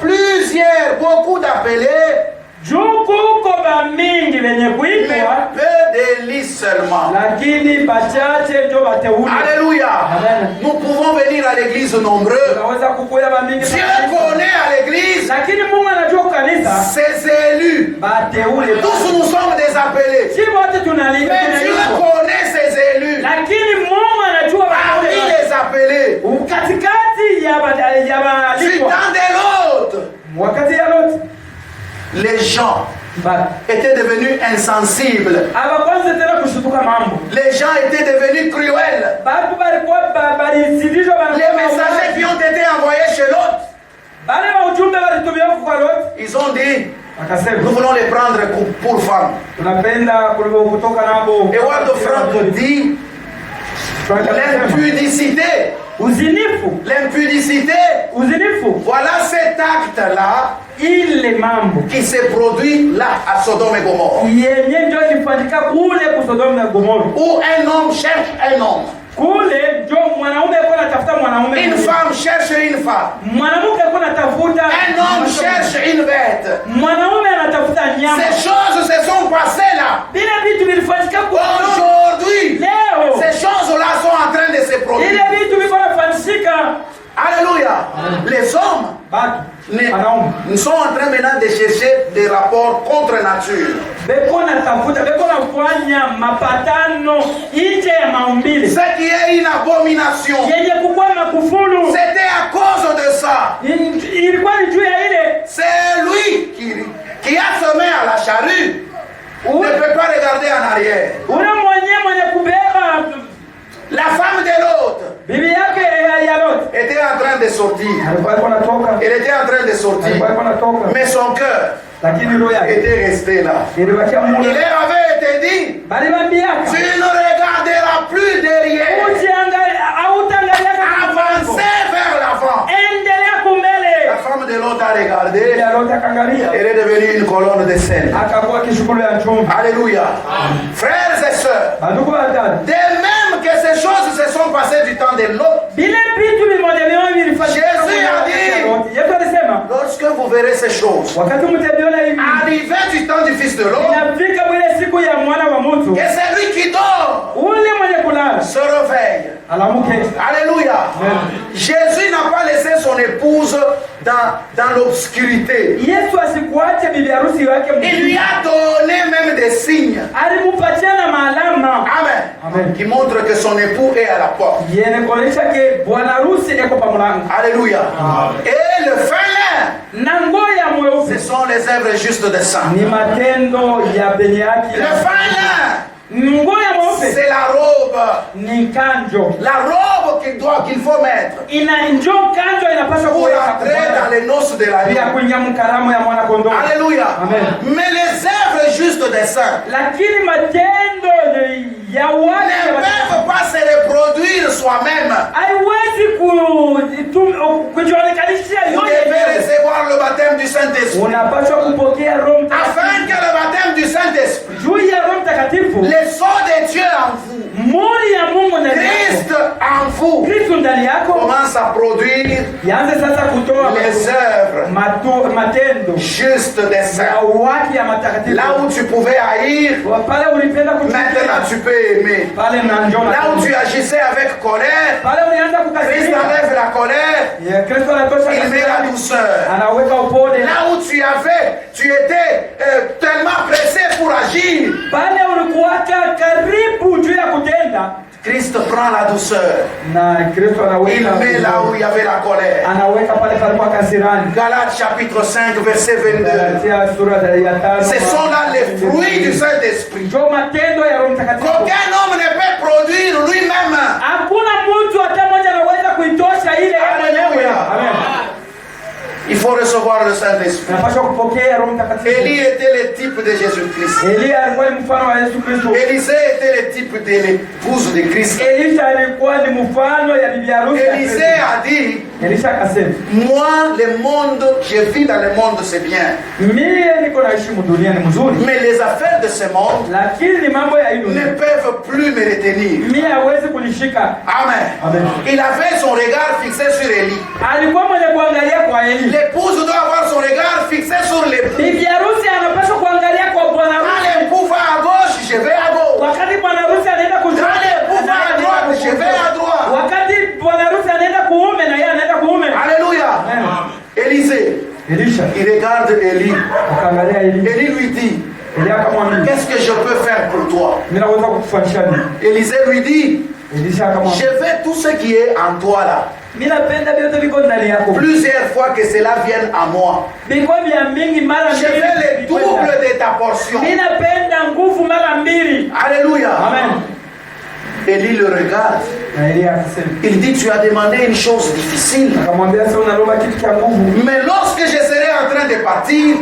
beaucoup d'appelés, mais peu d'élites seulement. Alléluia. Nous pouvons venir à l'église nombreux. Dieu connaît à l'église ses élus. Tous nous sommes des appelés. Mais Dieu connaît ses élus. Parmi les appelés, du temps de l'autre, les gens étaient devenus insensibles. Les gens étaient devenus cruels. Les messagers qui ont été envoyés chez l'autre, ils ont dit, nous voulons les prendre pour femmes. Et Waldo Frank dit, l'impudicité. L'impudicité, voilà cet acte-là qui s'est produit là à Sodome et Gomorrhe. Où un homme cherche un homme. Une femme cherche une femme. Un homme cherche une bête. Ces choses se sont passées là. Aujourd'hui, ces choses-là sont en train de se produire. Alléluia. Les hommes sont en train maintenant de chercher des rapports contre nature. Ce qui est une abomination. C'était à cause de ça. C'est lui qui a semé à la charrue. Ne peut pas regarder en arrière. La femme de l'autre était en train de sortir. Elle était en train de sortir. Mais son cœur était resté là. Il leur avait été dit, tu ne regarderas plus derrière. Avancez vers l'avant. La femme de l'autre a regardé. Elle est devenue une colonne de sel. Alléluia. Frères et sœurs, de même que ces choses se sont passées du temps de l'autre, Jésus a dit, lorsque vous verrez ces choses arriver du temps du Fils de l'homme, que celui qui dort se réveille. Alléluia. Jésus n'a pas laissé son épouse dans l'obscurité. Il lui a donné même des signes. Amen. Amen. qui montre que son époux est à la porte. Alléluia. Et le fin lin, ce sont les œuvres justes des saints. Le fin lin, c'est la robe. La robe qu'il faut mettre pour entrer dans les noces de la vie. Alléluia. Mais les œuvres justes des saints ne peuvent pas se reproduire soi-même. Vous devez recevoir le baptême du Saint-Esprit. Afin que le baptême du Saint-Esprit, le sceau de Dieu en vous, Christ en vous, commence à produire les œuvres justes des saints. Là où tu pouvais haïr, maintenant tu peux aimer. Là où tu agissais avec colère, Christ enlève la colère, il met la douceur. Là où tu étais tellement pressé pour agir, Christ prend la douceur. Il met là où il y avait la colère. Galates chapitre 5 verset 22. Ce sont là les fruits du Saint-Esprit qu'aucun homme ne peut produire lui-même. Il faut recevoir le Saint-Esprit. Élie était le type de Jésus-Christ. Élisée était le type de l'épouse de Christ. Élisée a dit, moi, le monde, je vis dans le monde, c'est bien. Mais les affaires de ce monde ne peuvent plus me retenir. Amen. Il avait son regard fixé sur Élie. L'épouse doit avoir son regard fixé sur l'époux. Quand l'époux va à gauche, je vais à gauche. Quand l'époux va à droite, je vais à droite. Alléluia. Élisée, il regarde Élie. Élie lui dit, qu'est-ce que je peux faire pour toi? Élisée lui dit, je fais tout ce qui est en toi là. Plusieurs fois que cela vienne à moi. Je fais le double de ta portion. Alléluia. Amen. Élie le regarde. Il dit, tu as demandé une chose difficile. Mais lorsque je serai en train de partir,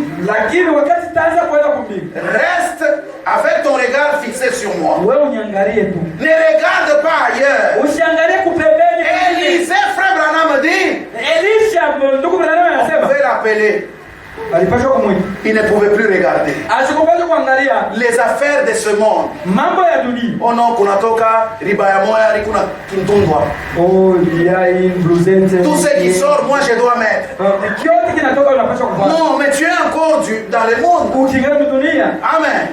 reste avec ton regard fixé sur moi. Ne regarde pas ailleurs. Élisée, frère Branham dit, on pouvait l'appeler. Il ne pouvait plus regarder les affaires de ce monde. Oh non, kunatoka ribaya moya rikuna kintundwa. Tout ce qui sort, moi je dois mettre. Non, mais tu es encore dans le monde. Amen.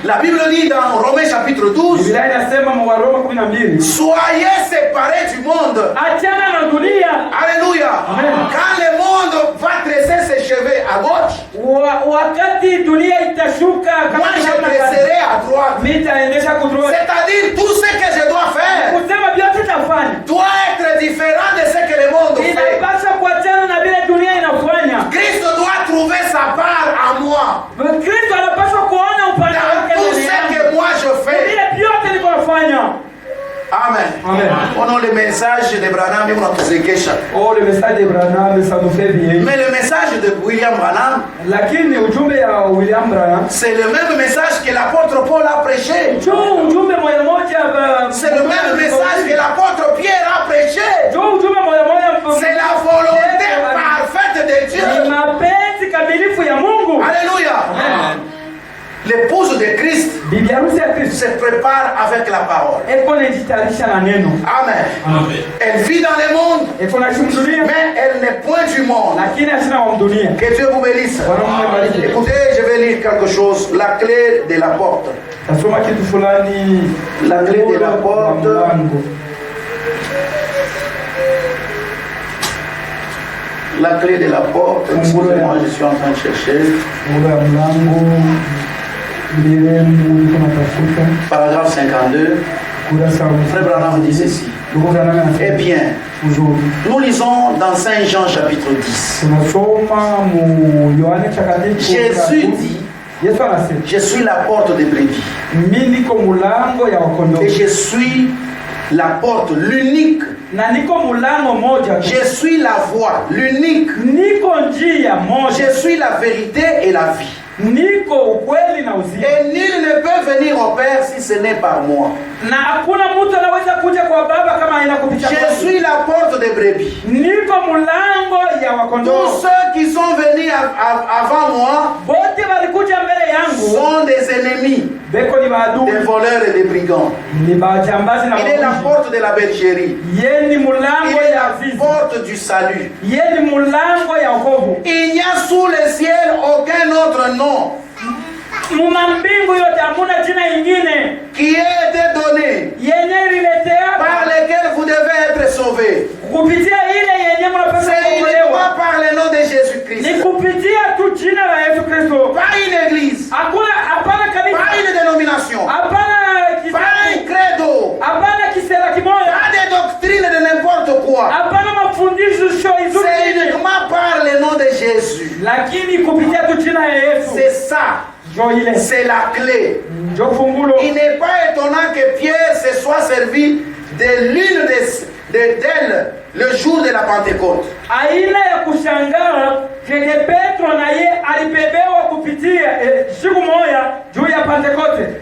La Bible dit dans Romains chapitre 12, soyez séparés du monde. Alléluia. Quand le monde va tresser ses cheveux à gauche, moi je tresserai à droite. C'est-à-dire tout ce que je dois faire doit être différent de ce que le monde fait. Christ doit trouver sa part en moi. Dans tout ce que moi je fais. Amen. On a le message de Branham, on a tous les questions. Oh, le message de Branham, ça nous fait bien. Mais le message de William Branham, c'est le même message que l'apôtre Paul a prêché. C'est le même message que l'apôtre Pierre a prêché. C'est la volonté parfaite de Dieu. Alléluia. L'épouse de Christ se prépare avec la parole. Amen. Elle vit dans le monde, mais elle n'est point du monde. Que Dieu vous bénisse. Écoutez, je vais lire quelque chose. La clé de la porte. La clé de la porte. La clé de la porte. Excusez-moi, je suis en train de chercher. Paragraphe 52. Frère Branham dit ceci. Eh bien, nous lisons dans Saint Jean chapitre 10. Jésus dit, je suis la porte des brebis. Et je suis la porte, l'unique. Je suis la voie, l'unique. Je suis la vérité et la vie. Et nul ne peut venir au Père si ce n'est par moi. Je suis la porte des brebis. Tous ceux qui sont venus avant moi sont des ennemis, des voleurs et des brigands. Il est la porte de la bergerie. Il est la porte du salut. Il n'y a sous le ciel aucun autre nom qui est donné par lequel vous devez être sauvés. C'est uniquement par le nom de Jésus-Christ. Pas une église, pas une dénomination, pas un credo, pas des doctrines de n'importe quoi. C'est uniquement par le nom de Jésus. C'est ça. C'est la clé. Il n'est pas étonnant que Pierre se soit servi de l'une d'elles le jour de la Pentecôte.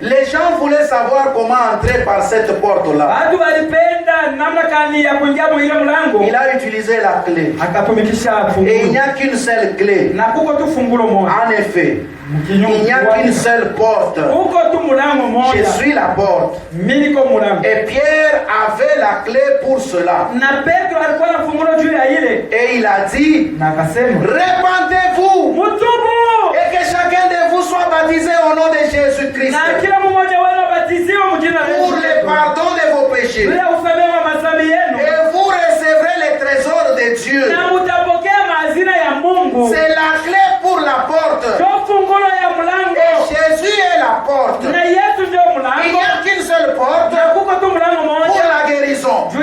Les gens voulaient savoir comment entrer par cette porte-là. Il a utilisé la clé. Et il n'y a qu'une seule clé. En effet, il n'y a qu'une seule porte. Je suis la porte. Et Pierre avait la clé pour cela. Et il a dit, répandez-vous et que chacun de vous soit baptisé au nom de Jésus-Christ pour le pardon de vos péchés. Et vous recevrez les trésors de Dieu. C'est la clé pour la porte. Et Jésus est la porte. Il n'y a qu'une seule porte pour la guérison. Et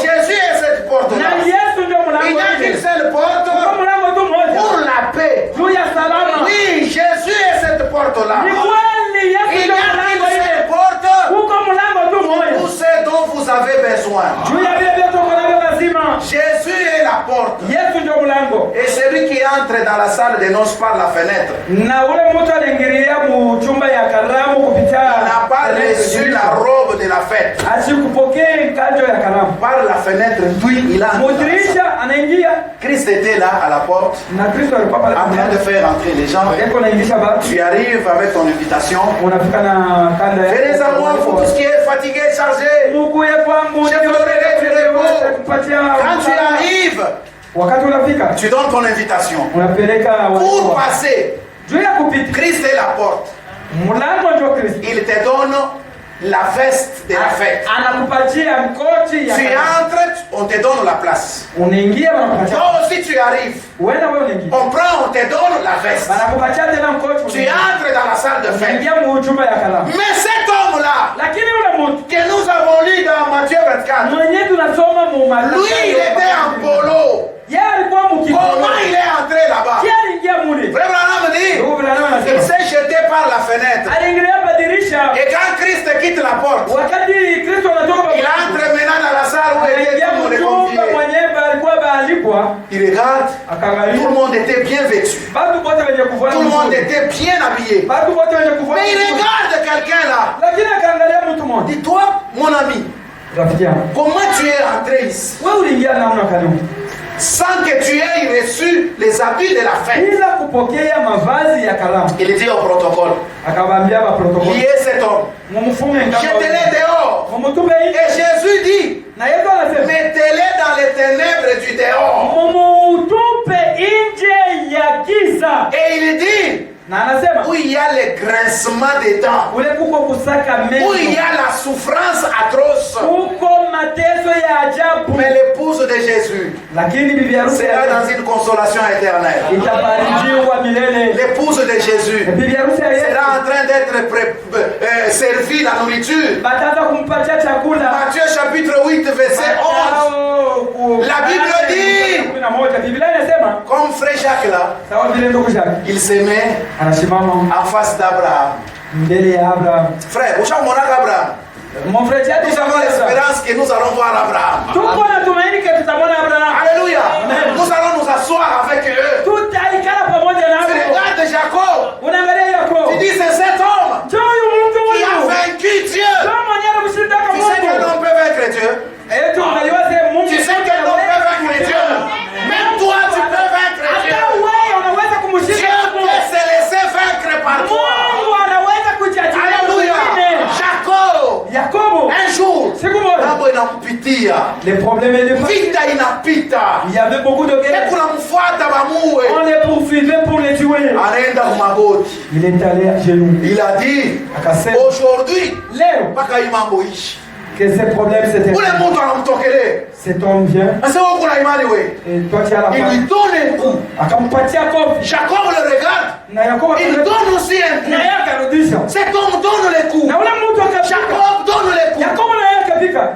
Jésus est cette porte-là. Il n'y a qu'une seule porte pour la paix. Oui, Jésus est cette porte-là. Il n'y a qu'une seule porte pour ce dont vous avez besoin. Jésus est la porte. Et celui qui entre dans la salle de noces par la fenêtre n'a pas reçu la robe de la fête. Par la fenêtre, puis il a entré. Christ était là à la porte en train de faire entrer les gens. Tu arrives avec ton invitation. Venez à moi pour tout ce qui est fatigué, chargé. Je vous donnerai du repos. Quand tu arrives, tu donnes ton invitation pour passer. Christ est la porte. Il te donne la veste de la fête. Tu entres, on te donne la place. Toi aussi tu arrives, on prend, on te donne la veste. Tu entres dans la salle de fête. Mais cet homme-là, que nous avons lu dans Matthieu 24, lui il était en polo. Comment il est entré là-bas? Frère Branham dit, il s'est jeté par la fenêtre. Et quand Christ quitte la porte, il entre maintenant dans la salle où était tout le monde convié. Il regarde, tout le monde était bien vêtu. Tout le monde était bien habillé. Mais il regarde quelqu'un là. Dis-toi, mon ami, comment tu es entré ici sans que tu aies reçu les habits de la fête? Il dit au protocole, liez cet homme, jetez-les dehors. Et Jésus dit, mettez-les dans les ténèbres du dehors. Et il dit, où il y a le grincement des dents, où il y a la souffrance atroce. Mais l'épouse de Jésus sera dans une consolation éternelle. L'épouse de Jésus sera en train d'être servi la nourriture. bataanza kumpatia chakula. Matthieu chapitre 8 verset 11. La Bible dit, 11, Biblia inasema comme frère Jacques là, sawa vile ndugu Jacques il se met anasimama en face d'Abraham. mbele ya Abraham. Frère, ushamuona Abraham? Mon frère, Nous avons l'espérance que nous allons voir Abraham. tuko na tumaini ke tutamwona Abraham. Alléluia. Amen. Nous allons nous asseoir avec eux. Tutaikala pamoja nao. Tu regardes Jacob. Unaangalia Yakobo. Tu dis c'est cet homme Ndio huyu mtu qui a huyu. vaincu Dieu. Ndio mwenye anamshinda Tu sais que Mungu. l'on peut vaincre Dieu. Tu unajua sema Mungu. Tu sais que l'on peut vaincre Dieu. Même toi tu peux vaincre Dieu. Hata wewe unaweza kumshinda Dieu Mungu. peut se laisser vaincre par toi. Mungu anaweza kujaji. Alléluia. Jacob. Yakobo. Un jour. Siku moja. Mambo inampitia. Les problèmes étaient Vita inapita. il y avait beaucoup de guerres. Kunamfuata bamue. On les poursuivait pour les tuer. Anaenda kumagoti. Il est allé à genoux. Il a dit Akasema aujourd'hui leo mpaka hii mambo ishi. que ces problèmes c'était. Ule mtu anamtokelea. Cet homme vient Sasa wewe kuna imani wewe. et toi tu as la Il lui foi. donne un coup. Akampatia kofi. Jacob le regarde. Na Yakobo Il donne aussi un coup. na yeye akarudisha. Cet homme donne le coup. Na ule mtu akafika. Jacob donne le coup. Yakobo na yeye akafika.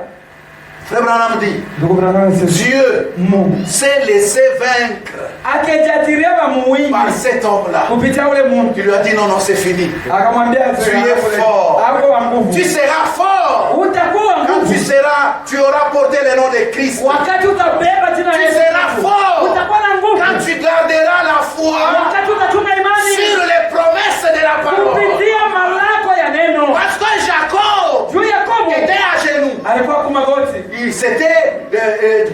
Frère Branham dit, Ndugu Branham sasa Dieu Mungu s'est laissé vaincre akajatiria bamuwingi par cet homme-là. kupitia ule Mungu. Il lui a dit non, non, c'est fini. Akamwambia Tu es fort. Hapo wa nguvu. Tu seras fort. Utakuwa Quand nguvu. tu auras porté le nom de Christ. Wakati utabeba jina la Tu Yesu. seras fort. Utakuwa na nguvu. Quand tu garderas la foi Wakati utachunga imani sur les promesses de la parole. kupitia malako ya neno. Parce que Jacob Juu Yakobo était à genoux. alikuwa kumagoti. C'était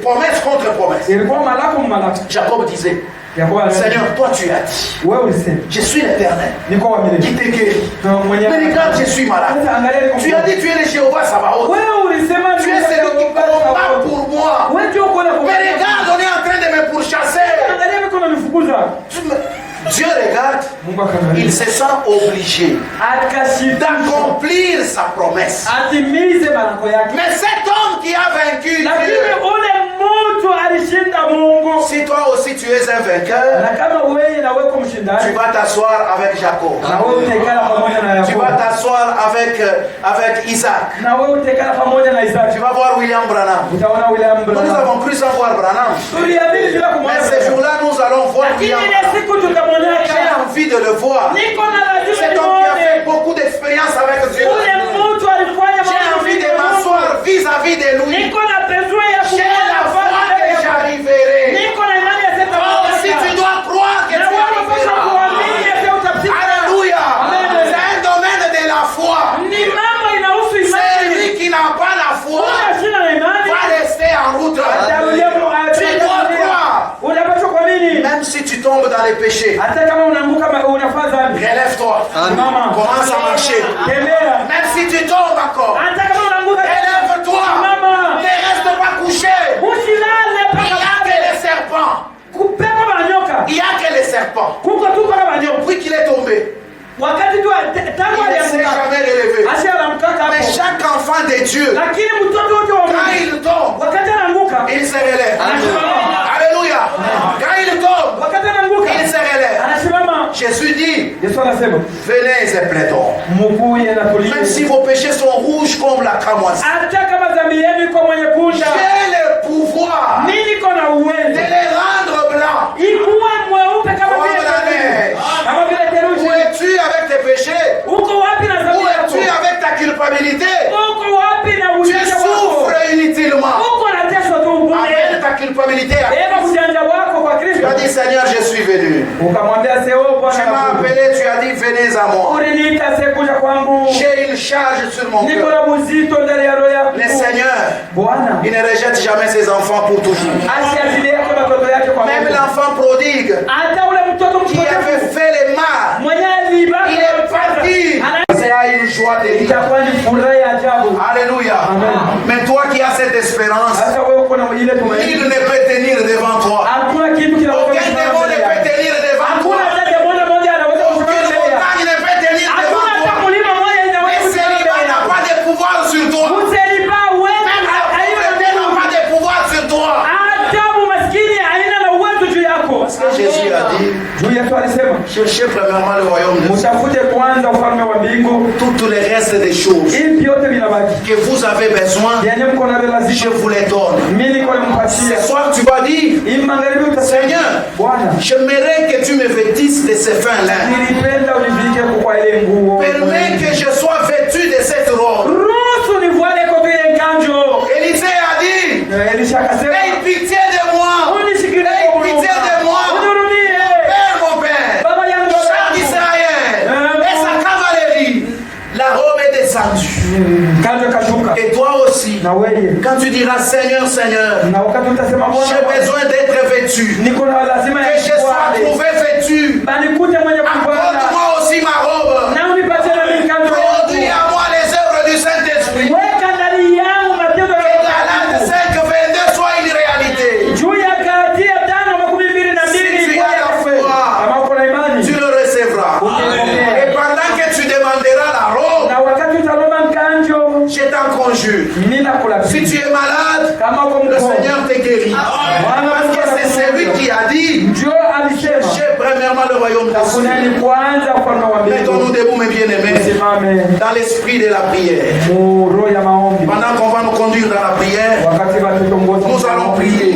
promesse contre promesse. Ilikuwa malako malako. Jacob disait, Yakobo alisema, Seigneur, toi tu as dit, wewe ulisema je suis l'Éternel niko wa milele. qui te guérit. Na mwenye Mais regarde, je suis malade. Sasa angalia niko. Tu as dit, tu es le Jéhovah Sabaoth. Wewe ulisema Tu es celui qui combat pour moi. wewe ndio uko na Mais regarde, on est en train de me pourchasser. angalia niko na nifukuza. Dieu regarde, Mungu akaangalia. il se sent obligé Akashida d'accomplir sa promesse. atimize malako yake. Mais cet homme qui a vaincu Lakini Dieu, ule mtu alishinda Mungu. si toi aussi tu es un vainqueur, Na kama wewe na wewe tu kumshindaji, vas t'asseoir avec Jacob. na wewe utaikala pamoja na Tu Yakobo. vas t'asseoir avec Isaac. Na wewe utaikala pamoja na Tu Isaki. vas voir William Branham. Utaona William Nous Branham. avons cru sans voir Branham. Tuliamini bila kumwona. Mais ce jour-là, nous allons voir Lakini William ile Branham. siku tutamwona J'ai kama envie de le voir. niko na lazima Cet homme qui a fait nione. beaucoup d'expérience avec Dieu. Ule mtu alifanya J'ai mambo envie mengi de ya Mungu. m'asseoir vis-à-vis de lui. Niko na besoin ya J'ai la foi que j'arriverai. Niko na imani ya sasa. Oh, si tu dois croire que Na tu wewe unapaswa arriveras. kuamini ya sasa utapita. Alléluia. Amen. C'est un domaine de la foi. Ni mambo inahusu imani. Celui qui n'a pas la foi Unashinda na imani. va rester en route. Tu dois croire. Unapaswa kuamini. Même si tu tombes dans les péchés, Hata kama unaanguka unafanya dhambi. relève-toi. Mama. Commence à marcher. Tembea. Même si tu tombes encore, Hata kama unaanguka. relève-toi. Mama. Ne reste pas couché. Usilale Il mpaka n'y a que les serpents. kupepa manyoka. Il n'y a que les serpents. Kuko tu kama manyoka. Depuis qu'il est tombé, Wakati tu tangu il ne s'est aliamka. jamais relevé. Asi anamkaka Mais hapo. chaque enfant de Dieu, Lakini mtoto wote wa quand Mungu il tombe, wakati anaanguka il se relève. anasimama. Alléluia. Quand il tombe, Wakati anaanguka il se relève. anasimama. Jésus dit, Yesu anasema venez et pléthore. mkuye na Même tulie. si vos péchés sont rouges comme la cramoisi, Hata kama dhambi yenu iko mwenye kunda, j'ai le pouvoir mimi niko na de uwezo les rendre blancs. ikuwa mweupe kama Comme vile la neige. kama vile Où theluji. es-tu avec tes péchés? Uko wapi na Où dhambi yako? es-tu avec ta culpabilité? Uko wapi na Tu ujanja wako? souffres inutilement. Uko na tesho tu bure. Amène ta culpabilité à Eba ujanja wako kwa Tu Kristo. as dit, Seigneur, je suis venu. Ukamwambia seo Tu Bwana m'as nakuja. appelé, tu as dit, venez à moi. Uliniita sikuja kwangu. J'ai une charge sur mon Niko cœur. na muzito ndani ya roho yako. Le Seigneur, Bwana il ne rejette jamais ses enfants pour toujours. asiachilie kwa watoto yake kwa Même Mungu. l'enfant prodigue Hata ule mtoto qui avait mpotevu fait le mal, mwenye aliiba il est parti. C'est à une joie de vivre. itakuwa ni furaha ya ajabu. Alléluia. Amen. Mais toi qui as cette espérance, Hata wewe uko na ile il tumaini. ne peut tenir devant toi. Hakuna kitu kinaweza Aucun kusimama démon ne mbele peut yako. tenir devant toi. Hakuna hata demoni moja anaweza Aucune kusimama mbele yako. montagne ne peut tenir Hakuna devant hata toi. mlima moja inaweza Le kusimama célibat mbele n'a yako. pas de pouvoir sur toi. Uselipa wewe Même la pauvreté n'a pas de pouvoir sur toi. hata umaskini haina na uwezo juu yako. Parce que Jésus a dit, Juu Yesu alisema, cherchez premièrement le royaume de Dieu. mtafute kwanza ufalme wa mbingu. toutes les restes des choses que vous avez besoin, je vous les donne. Ce soir, tu vas dire, Seigneur, j'aimerais que tu me vêtisses de ces fins lin. Permets que je sois vêtu de cette robe. Élisée a dit, aie pitié de moi. Aie pitié de moi. Mon père, char d'Israël et sa cavalerie. La robe est descendue. Et toi aussi, quand tu diras Seigneur, Seigneur, j'ai besoin d'être vêtu, que je sois trouvé vêtu, apporte-moi aussi ma robe. Produis à moi les œuvres du Saint-Esprit. Que Galates 5:22 soit une réalité. Si tu as la foi, tu le recevras. Et pendant que tu demanderas la robe, je t'en conjure. Si tu es malade, le Seigneur te guérit. Parce que c'est celui qui a dit, cherchez premièrement le royaume de Dieu. Mettons-nous debout, mes bien-aimés, dans l'esprit de la prière. Pendant qu'on va nous conduire dans la prière, nous allons prier.